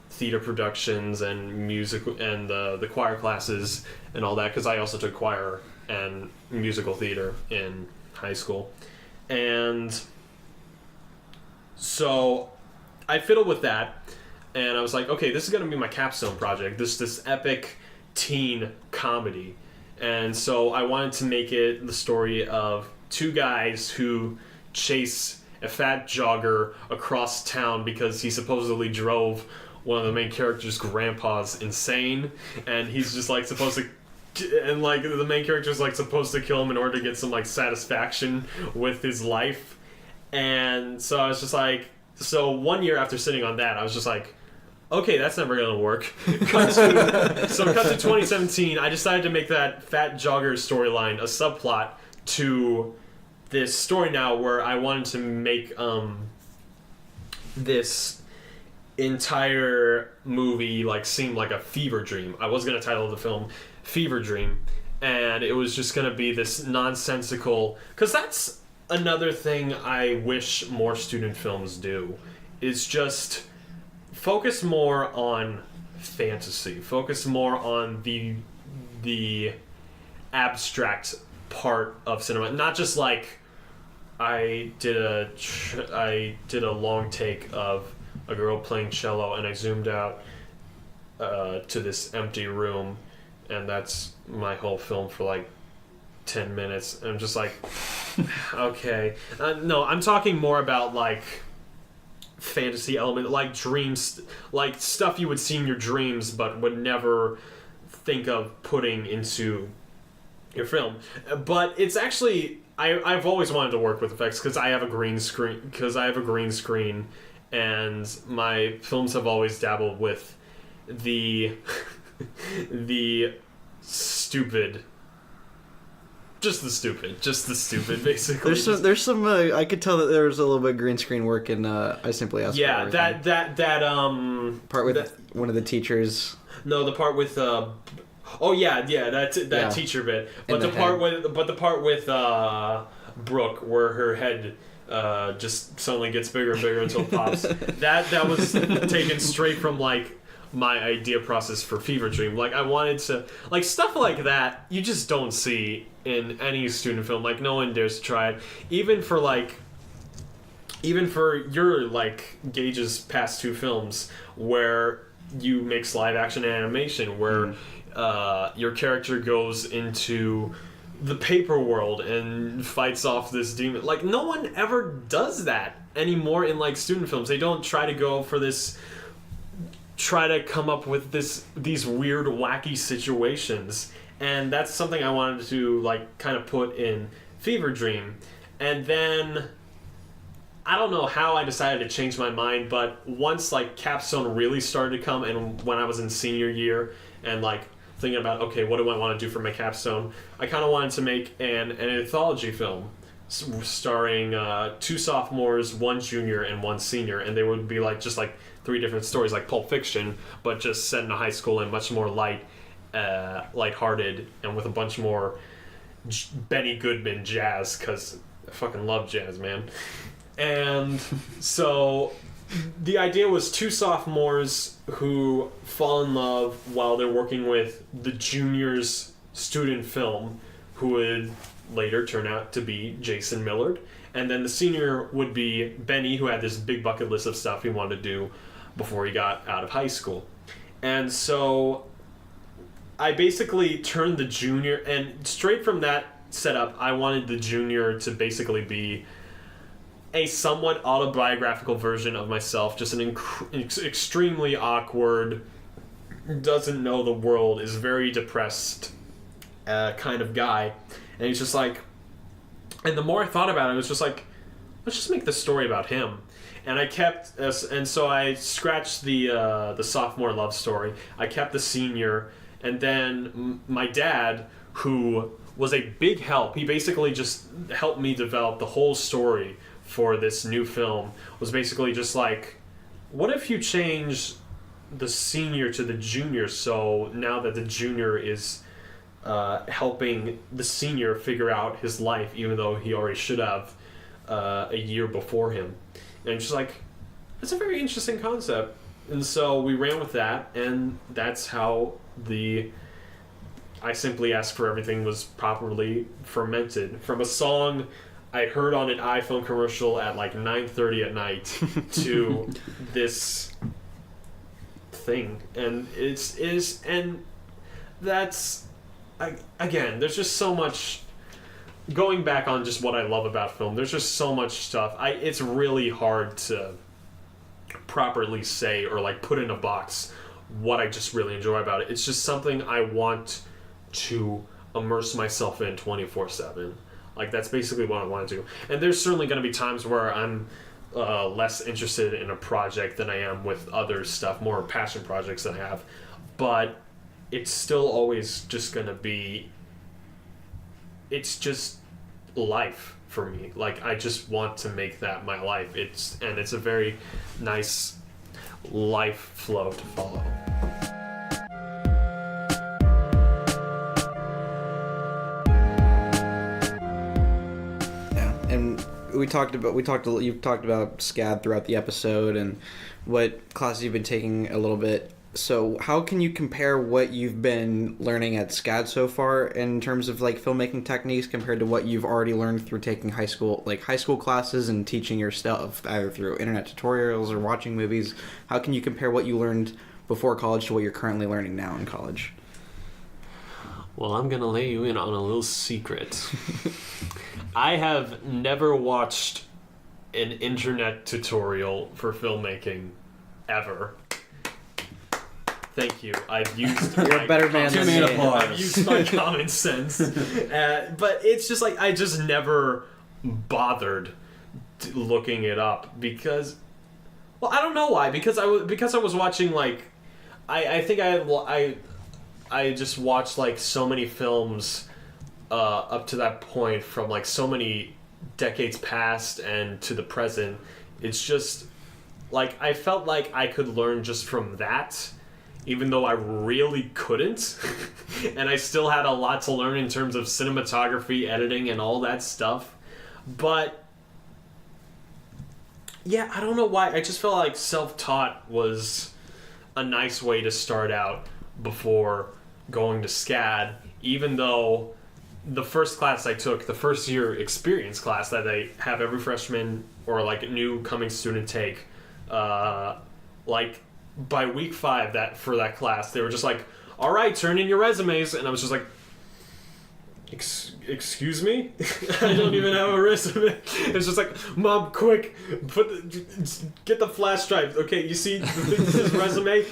theater productions and music and the choir classes and all that, because I also took choir and musical theater in high school. And so I fiddled with that, and I was like, okay, this is going to be my capstone project, this epic teen comedy. And so I wanted to make it the story of 2 guys who chase a fat jogger across town because he supposedly drove one of the main character's grandpas insane, and he's just like supposed to, and like the main character's like supposed to kill him in order to get some like satisfaction with his life. And so I was just like, so 1 year after sitting on that, I was just like, okay, that's never gonna work. Cut to 2017, I decided to make that fat jogger storyline a subplot to this story now, where I wanted to make this entire movie like seem like a fever dream. I was gonna title the film Fever Dream, and it was just gonna be this nonsensical, because that's another thing I wish more student films do, is just focus more on fantasy, focus more on the abstract part of cinema, not just like I did a long take of a girl playing cello, and I zoomed out to this empty room, and that's my whole film for like 10 minutes. And I'm just like, okay. No, I'm talking more about like fantasy element, like dreams, like stuff you would see in your dreams but would never think of putting into your film. But it's actually, I've always wanted to work with effects because I have a green screen, and my films have always dabbled with the stupid, just the stupid, basically. There's some. I could tell that there was a little bit of green screen work in I Simply Ask. Yeah, that part with one of the teachers. No, the part with that teacher bit, but the part with Brooke, where her head just suddenly gets bigger and bigger until it pops. that was taken straight from like my idea process for Fever Dream. Like I wanted to, like, stuff like that you just don't see in any student film. Like no one dares to try it, even for your like Gage's past two films where you mix live action animation, where your character goes into the paper world and fights off this demon. Like no one ever does that anymore in like student films. They don't try to go for this, try to come up with these weird wacky situations, and that's something I wanted to like kind of put in Fever Dream. And then I don't know how I decided to change my mind, but once like Capstone really started to come, and when I was in senior year and like thinking about, okay, what do I want to do for my capstone, I kind of wanted to make an anthology film starring two sophomores, one junior, and one senior, and they would be like just like three different stories, like Pulp Fiction, but just set in a high school and much more lighthearted, and with a bunch more Benny Goodman jazz, because I fucking love jazz, man. And so the idea was two sophomores who fall in love while they're working with the junior's student film, who would later turn out to be Jason Millard. And then the senior would be Benny, who had this big bucket list of stuff he wanted to do before he got out of high school. And so I basically turned the junior, and straight from that setup, I wanted the junior to basically be a somewhat autobiographical version of myself, just an extremely awkward, doesn't know the world, is very depressed kind of guy. And he's just like, and the more I thought about it, I was just like, let's just make the story about him. And I kept, and so I scratched the sophomore love story. I kept the senior, and then my dad, who was a big help, he basically just helped me develop the whole story for this new film, was basically just like, what if you change the senior to the junior, so now that the junior is helping the senior figure out his life, even though he already should have a year before him. And just like, that's a very interesting concept. And so we ran with that, and that's how the I Simply Ask for Everything was properly fermented. From a song I heard on an iPhone commercial at like 9:30 at night to this thing. And that's, again, there's just so much, going back on just what I love about film, there's just so much stuff. It's really hard to properly say or like put in a box what I just really enjoy about it. It's just something I want to immerse myself in 24/7. Like, that's basically what I want to do. And there's certainly going to be times where I'm less interested in a project than I am with other stuff, more passion projects that I have. But it's still always just going to be, it's just life for me. Like, I just want to make that my life. It's a very nice life flow to follow. You've talked about SCAD throughout the episode and what classes you've been taking a little bit So how can you compare what you've been learning at SCAD so far in terms of like filmmaking techniques compared to what you've already learned through taking high school classes and teaching your stuff either through internet tutorials or watching movies? How can you compare what you learned before college to what you're currently learning now in college? Well, I'm going to lay you in on a little secret. I have never watched an internet tutorial for filmmaking ever. Thank you. I've used You're a better man than me. I've used my common sense. But it's just like I just never bothered looking it up because, well, I don't know why. Because I was watching like, I think I just watched like so many films up to that point from like so many decades past and to the present. It's just like I felt like I could learn just from that. Even though I really couldn't, and I still had a lot to learn in terms of cinematography, editing, and all that stuff. But, yeah, I don't know why. I just felt like self-taught was a nice way to start out before going to SCAD, even though the first class I took, the first year experience class that they have every freshman or, like, new coming student take, by week 5 for that class, they were just like, all right, turn in your resumes. And I was just like, excuse me? I don't even have a resume. It's just like, Mom, quick, get the flash drive. Okay, you see this resume?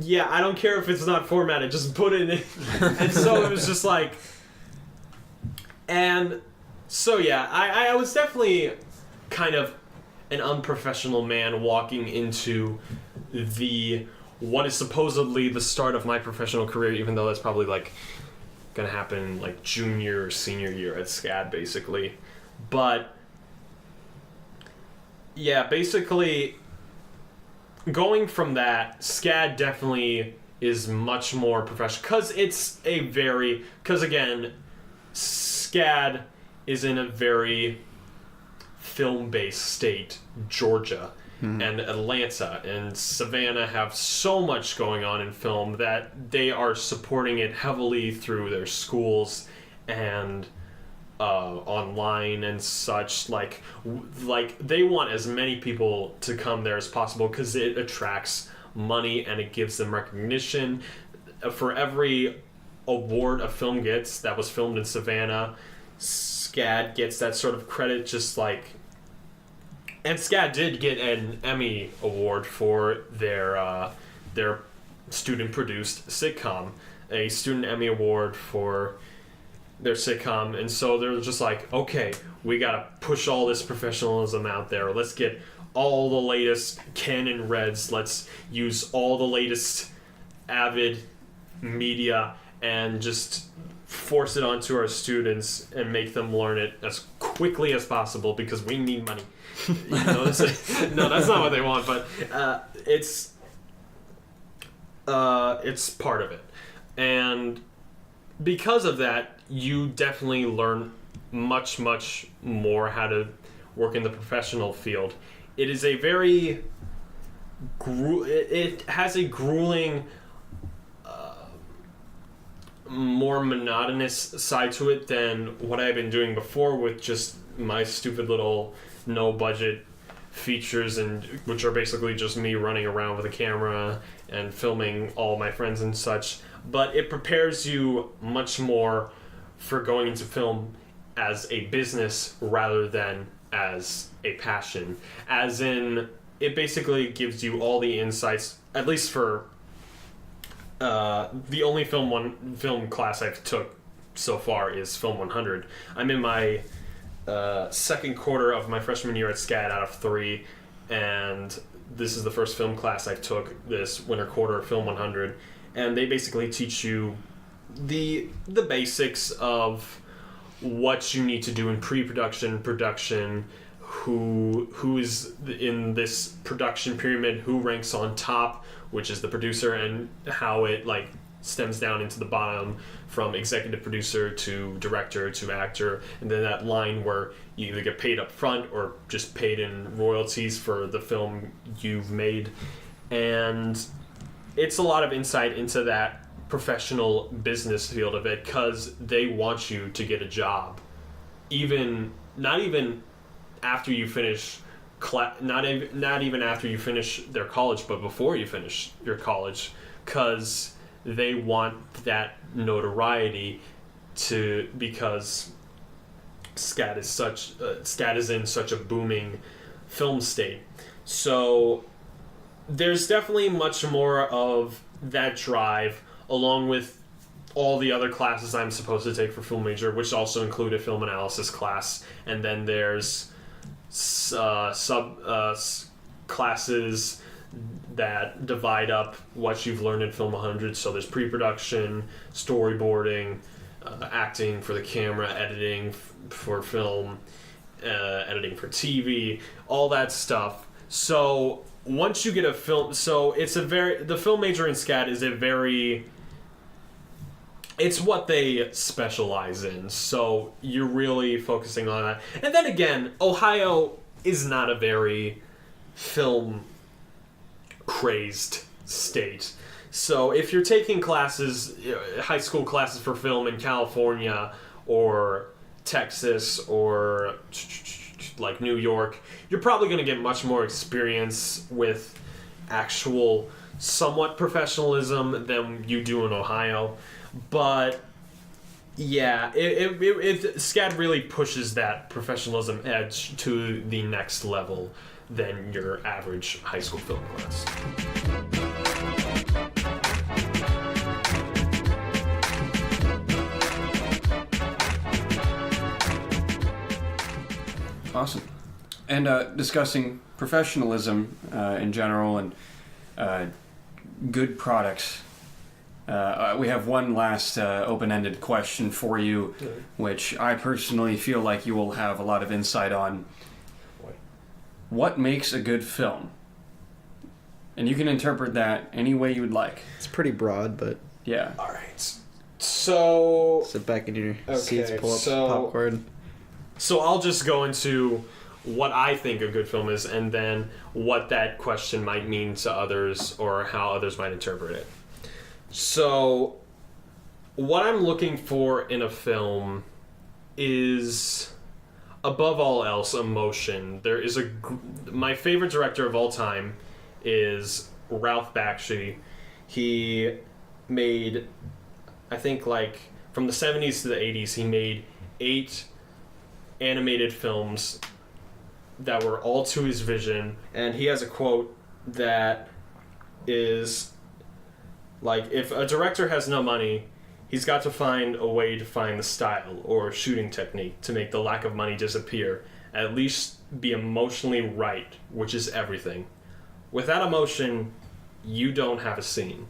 Yeah, I don't care if it's not formatted. Just put it in. And so it was just like, and so yeah, I was definitely kind of an unprofessional man walking into what is supposedly the start of my professional career, even though that's probably like gonna happen like junior or senior year at SCAD basically. But yeah, basically going from that, SCAD definitely is much more professional because again, SCAD is in a very film-based state. Georgia and Atlanta and Savannah have so much going on in film that they are supporting it heavily through their schools and online and such. Like they want as many people to come there as possible because it attracts money and it gives them recognition. For every award a film gets that was filmed in Savannah, SCAD gets that sort of credit, just like. And SCAD did get an Emmy award for their student-produced sitcom, a student Emmy award for their sitcom, and so they're just like, okay, we gotta push all this professionalism out there. Let's get all the latest Canon Reds. Let's use all the latest Avid media and just force it onto our students and make them learn it as quickly as possible because we need money. No, that's not what they want, but it's part of it. And because of that, you definitely learn much, much more how to work in the professional field. It is a very it has a grueling, more monotonous side to it than what I've been doing before with just my stupid little no budget features, and which are basically just me running around with a camera and filming all my friends and such. But it prepares you much more for going into film as a business rather than as a passion. As in, it basically gives you all the insights, at least for the only film class I've took so far is Film 100. I'm in my second quarter of my freshman year at SCAD out of 3, and this is the first film class I took this winter quarter of Film 100, and they basically teach you the basics of what you need to do in pre-production, production, who is in this production pyramid, who ranks on top, which is the producer, and how it like stems down into the bottom from executive producer to director to actor, and then that line where you either get paid up front or just paid in royalties for the film you've made. And it's a lot of insight into that professional business field of it, because they want you to get a job, not even after you finish not even after you finish their college, but before you finish your college, because they want that notoriety because scat is in such a booming film state. So there's definitely much more of that drive, along with all the other classes I'm supposed to take for film major, which also include a film analysis class, and then there's classes that divide up what you've learned in Film 100. So there's pre-production, storyboarding, acting for the camera, editing for film, editing for TV, all that stuff. So once you get a film, so the film major in SCAD is it's what they specialize in, so you're really focusing on that. And then again, Ohio is not a very film-crazed state. So if you're taking classes, high school classes for film in California or Texas or like New York, you're probably going to get much more experience with actual somewhat professionalism than you do in Ohio. But yeah, SCAD really pushes that professionalism edge to the next level than your average high school film class. Awesome. And discussing professionalism in general and good products. We have one last open-ended question for you, which I personally feel like you will have a lot of insight on. What makes a good film? And you can interpret that any way you would like. It's pretty broad, but... Yeah. All right. So... Sit back in your seats, pull up some popcorn. So I'll just go into what I think a good film is, and then what that question might mean to others, or how others might interpret it. So, what I'm looking for in a film is, above all else, emotion. My favorite director of all time is Ralph Bakshi. He made, I think, from the 70s to the 80s, he made 8 animated films that were all to his vision. And he has a quote that is... if a director has no money, he's got to find a way to find the style or shooting technique to make the lack of money disappear. At least be emotionally right, which is everything. Without emotion, you don't have a scene.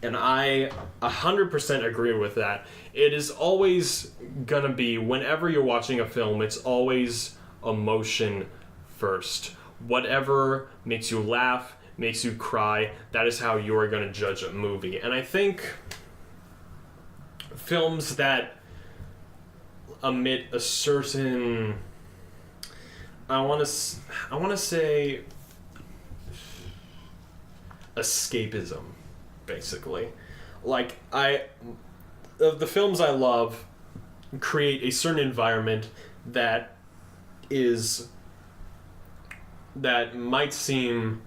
And I 100% agree with that. It is always gonna be, whenever you're watching a film, it's always emotion first. Whatever makes you laugh, makes you cry, that is how you're going to judge a movie. And I think films that emit a certain, I want to say escapism, basically. The films I love create a certain environment that might seem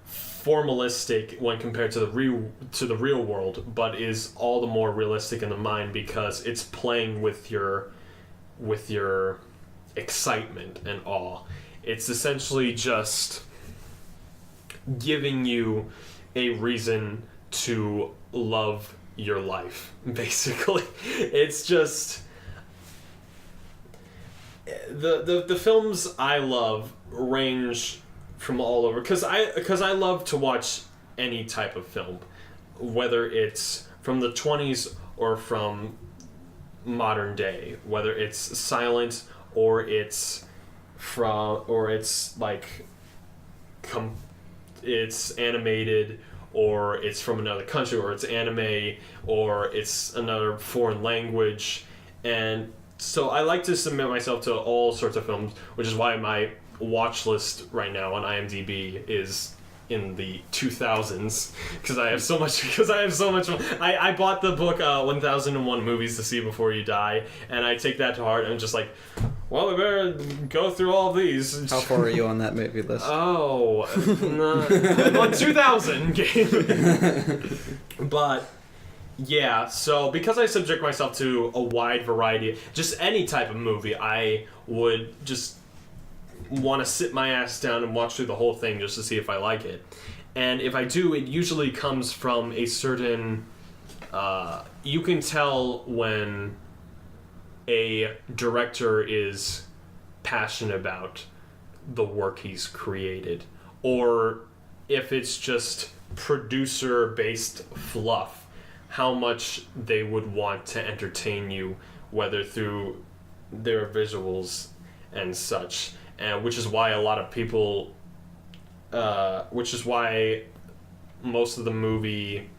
formalistic when compared to the real world, but is all the more realistic in the mind because it's playing with your excitement and awe. It's essentially just giving you a reason to love your life, basically. It's just the films I love range from all over, because I love to watch any type of film, whether it's from the 20s or from modern day, whether it's silent or it's it's animated, or it's from another country, or it's anime, or it's another foreign language. And so I like to submit myself to all sorts of films, which is why my watch list right now on IMDb is in the 2000s because I have so much. I bought the book 1001 Movies to See Before You Die, and I take that to heart. And I'm just like, well, we better go through all of these. How far are you on that movie list? Oh, on 2000 game. But yeah, so because I subject myself to a wide variety, just any type of movie, I would just want to sit my ass down and watch through the whole thing just to see if I like it. And if I do, it usually comes from a certain... you can tell when a director is passionate about the work he's created, or if it's just producer-based fluff, how much they would want to entertain you, whether through their visuals and such. And which is why a lot of people, which is why most of the movie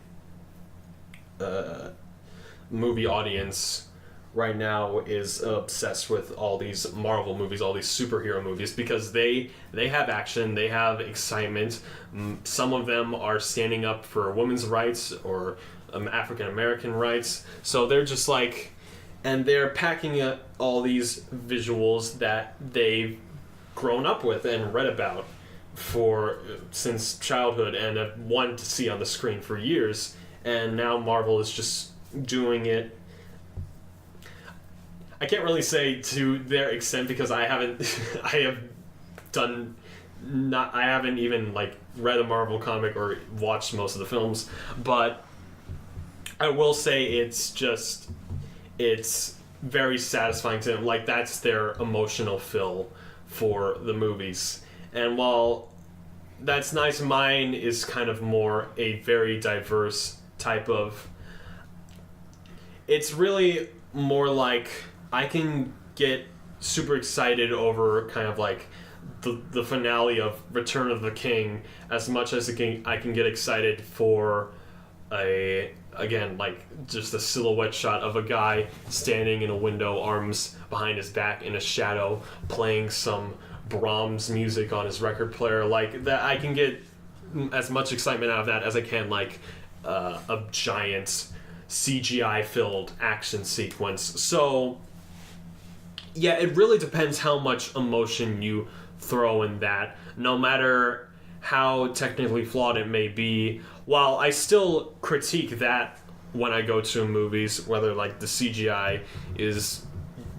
audience right now is obsessed with all these Marvel movies, all these superhero movies, because they have action, they have excitement. Some of them are standing up for women's rights or African American rights. So they're just like, and they're packing up all these visuals that they've grown up with and read about since childhood and have wanted to see on the screen for years. And now Marvel is just doing it. I can't really say to their extent because I haven't even like read a Marvel comic or watched most of the films, but I will say it's very satisfying to them. Like, that's their emotional fill for the movies. And while that's nice, mine is kind of more a very diverse type of... It's really more like I can get super excited over kind of like the finale of Return of the King as much as I can get excited for again, like just a silhouette shot of a guy standing in a window, arms behind his back in a shadow, playing some Brahms music on his record player. Like that, I can get as much excitement out of that as I can like a giant CGI filled action sequence. So yeah, it really depends how much emotion you throw in that, no matter how technically flawed it may be. While I still critique that when I go to movies, whether like the CGI is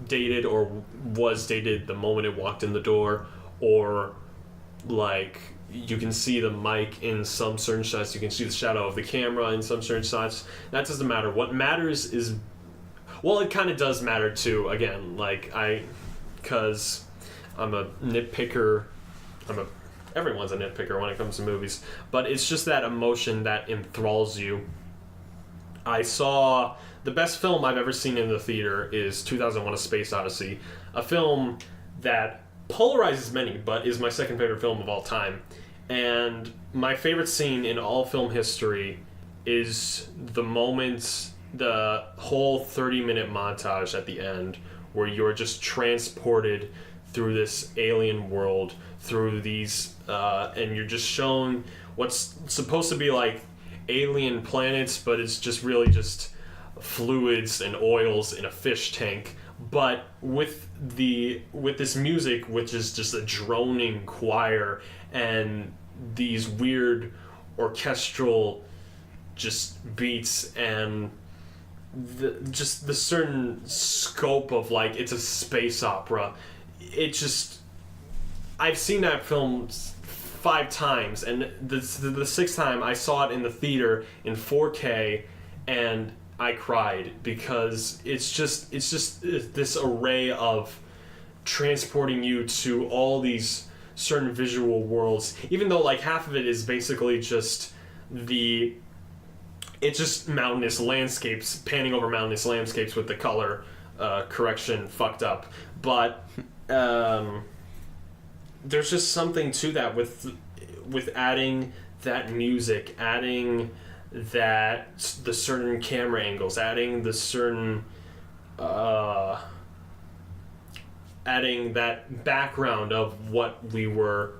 dated or was dated the moment it walked in the door, or like you can see the mic in some certain shots, you can see the shadow of the camera in some certain shots. That doesn't matter. What matters is, well, it kind of does matter too, again, like because I'm a nitpicker, everyone's a nitpicker when it comes to movies, but it's just that emotion that enthralls you. I saw the best film I've ever seen in the theater is 2001: A Space Odyssey, a film that polarizes many, but is my second favorite film of all time. And my favorite scene in all film history is the moment, the whole 30-minute montage at the end, where you're just transported through this alien world, through these, and you're just shown what's supposed to be like alien planets, but it's just really just fluids and oils in a fish tank. But with this music, which is just a droning choir and these weird orchestral just beats and the certain scope of like it's a space opera. It just, I've seen that film 5 times, and the sixth time I saw it in the theater in 4K, and I cried because it's just this array of transporting you to all these certain visual worlds, even though like half of it is basically just it's just mountainous landscapes, panning over mountainous landscapes with the color correction fucked up, but there's just something to that with adding that music, adding that the certain camera angles, adding the certain adding that background of what we were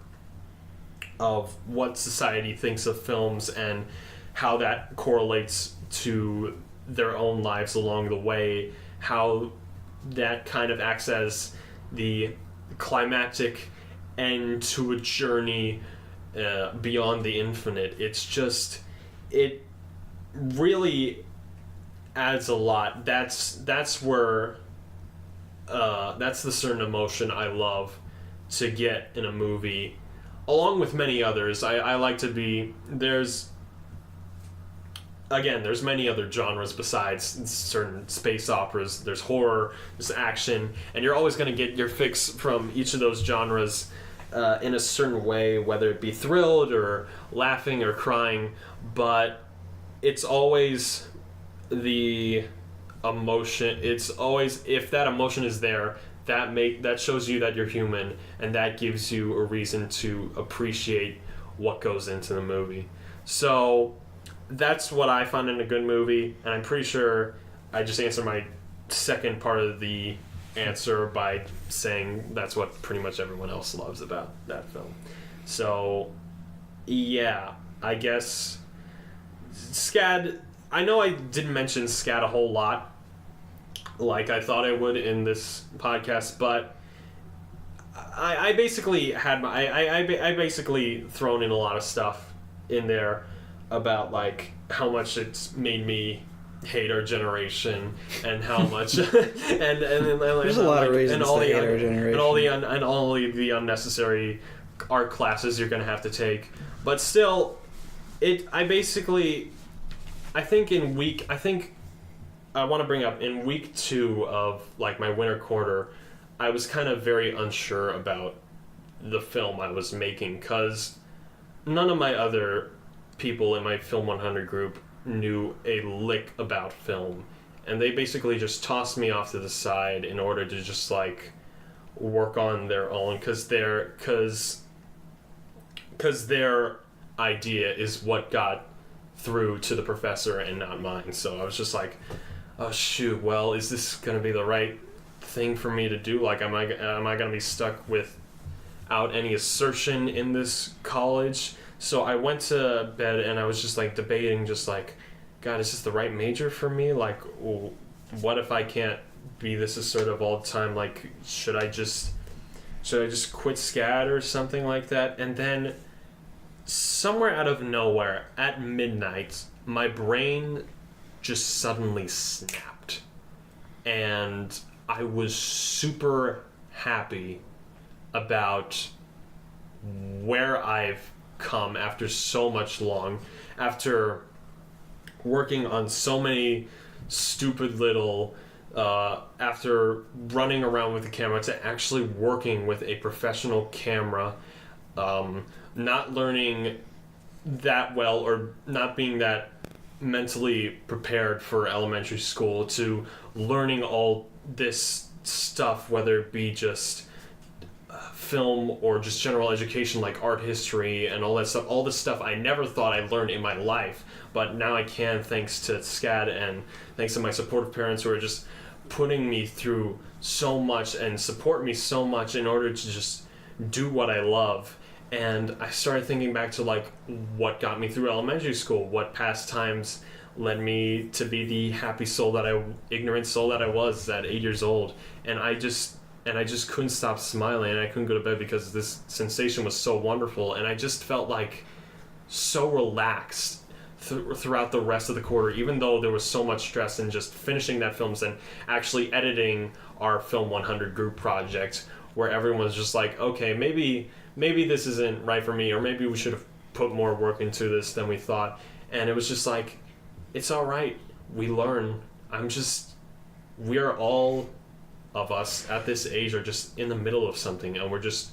of what society thinks of films and how that correlates to their own lives along the way, how that kind of acts as the climactic end to a journey beyond the infinite. It really adds a lot. That's where that's the certain emotion I love to get in a movie, along with many others. I like to be there's many other genres besides certain space operas. There's horror, there's action, and you're always going to get your fix from each of those genres in a certain way, whether it be thrilled or laughing or crying. But it's always the emotion. It's always, if that emotion is there, that shows you that you're human, and that gives you a reason to appreciate what goes into the movie. So that's what I find in a good movie, and I'm pretty sure I just answered my second part of the answer by saying that's what pretty much everyone else loves about that film. So yeah, I guess SCAD, I know I didn't mention SCAD a whole lot like I thought I would in this podcast, but I basically had I basically thrown in a lot of stuff in there about like how much it's made me hate our generation and how much and there's a lot of reasons to hate our generation and all the unnecessary art classes you're going to have to take. But still, I want to bring up in week 2 of like my winter quarter, I was kind of very unsure about the film I was making, because none of my other people in my Film 100 group knew a lick about film, and they basically just tossed me off to the side in order to just like work on their own, because their idea is what got through to the professor and not mine. So I was just like, oh shoot, well, is this gonna be the right thing for me to do? Like, am I gonna be stuck without any assertion in this college? So I went to bed and I was just like debating, just like, God, is this the right major for me? Like, what if I can't be this assertive all the time? Like, should I just quit SCAD or something like that? And then somewhere out of nowhere at midnight, my brain just suddenly snapped, and I was super happy about where I've come after so much long, after working on so many stupid little after running around with the camera to actually working with a professional camera, not learning that well or not being that mentally prepared for elementary school, to learning all this stuff, whether it be just film or just general education like art history and all that stuff, all this stuff I never thought I'd learn in my life, but now I can, thanks to SCAD and thanks to my supportive parents who are just putting me through so much and support me so much in order to just do what I love. And I started thinking back to like what got me through elementary school, what pastimes led me to be the happy soul ignorant soul that I was at 8 years old. And I just couldn't stop smiling, and I couldn't go to bed because this sensation was so wonderful, and I just felt like so relaxed throughout the rest of the quarter, even though there was so much stress in just finishing that film and actually editing our Film 100 group project, where everyone was just like, okay, maybe this isn't right for me, or maybe we should have put more work into this than we thought. And it was just like, it's all right, we learn. We are all of us at this age are just in the middle of something, and we're just,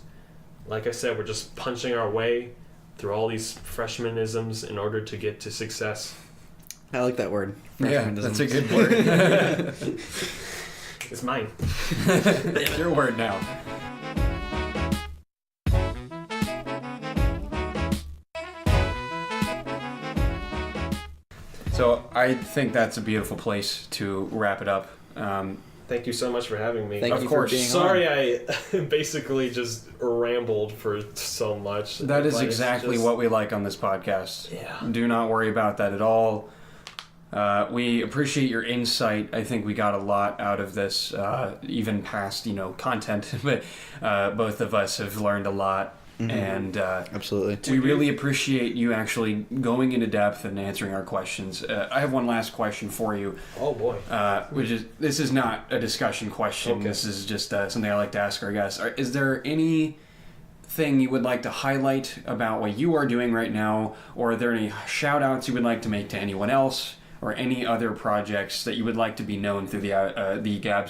like I said, we're just punching our way through all these freshmanisms in order to get to success. I like that word. Yeah, that's a good word. It's mine. It's your word now. So I think that's a beautiful place to wrap it up. Thank you so much for having me. Thank Of you course. for being Sorry, on. I basically just rambled for so much. That is but it's exactly just- what we like on this podcast. Yeah. Do not worry about that at all. We appreciate your insight. I think we got a lot out of this, even past, content. But both of us have learned a lot. Mm-hmm. And Absolutely. we really appreciate you actually going into depth and answering our questions. I have one last question for you. Oh boy. This is not a discussion question. Okay. This is just something I like to ask our guests. Is there anything you would like to highlight about what you are doing right now, or are there any shout outs you would like to make to anyone else, or any other projects that you would like to be known through the Gab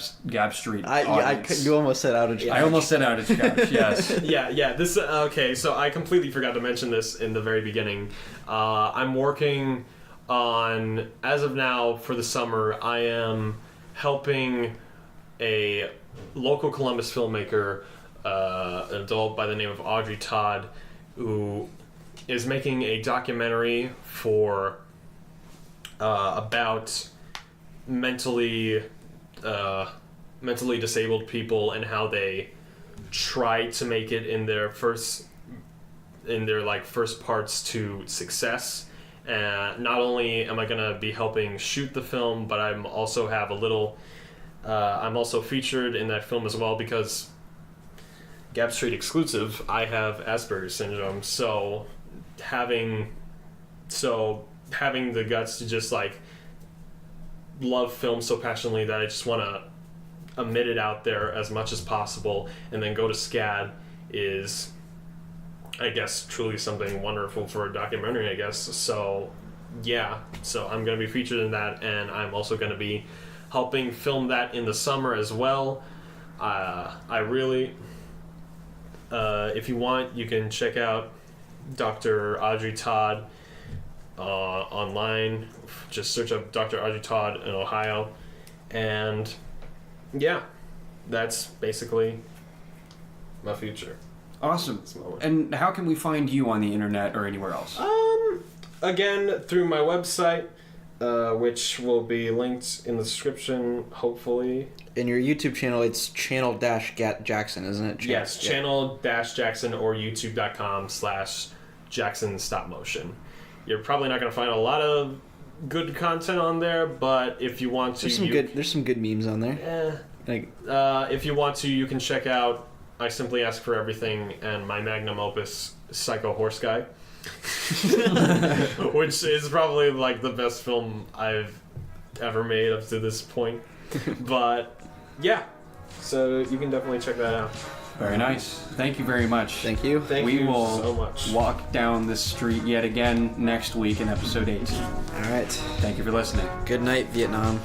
Street audience? You almost said outage. I almost said outage couch, yes. Yeah. This okay. So I completely forgot to mention this in the very beginning. I'm working on, as of now for the summer, I am helping a local Columbus filmmaker, an adult by the name of Audrey Todd, who is making a documentary for about mentally disabled people and how they try to make it in their first parts to success. And not only am I gonna be helping shoot the film, but I'm also featured in that film as well, because Gab Street exclusive, I have Asperger's syndrome, so having the guts to just love film so passionately that I just want to emit it out there as much as possible and then go to SCAD is, I guess, truly something wonderful for a documentary, I guess. So yeah, so I'm going to be featured in that, and I'm also going to be helping film that in the summer as well. If you want, you can check out Dr. Audrey Todd online. Just search up Dr. Audrey Todd in Ohio, and yeah, that's basically my future. Awesome. And how can we find you on the internet or anywhere else? Again, through my website, which will be linked in the description, hopefully. In your YouTube channel, it's channel-Jackson, isn't it? Yes, channel-Jackson or youtube.com/Jackson Stop Motion. You're probably not going to find a lot of good content on there, but if you want to... There's some good memes on there. If you want to, you can check out I Simply Ask for Everything and my magnum opus, Psycho Horse Guy. Which is probably the best film I've ever made up to this point. But yeah, so you can definitely check that out. Very nice. Thank you very much. Thank you. We will so much. walk down this street yet again next week in episode 8. All right. Thank you for listening. Good night, Vietnam.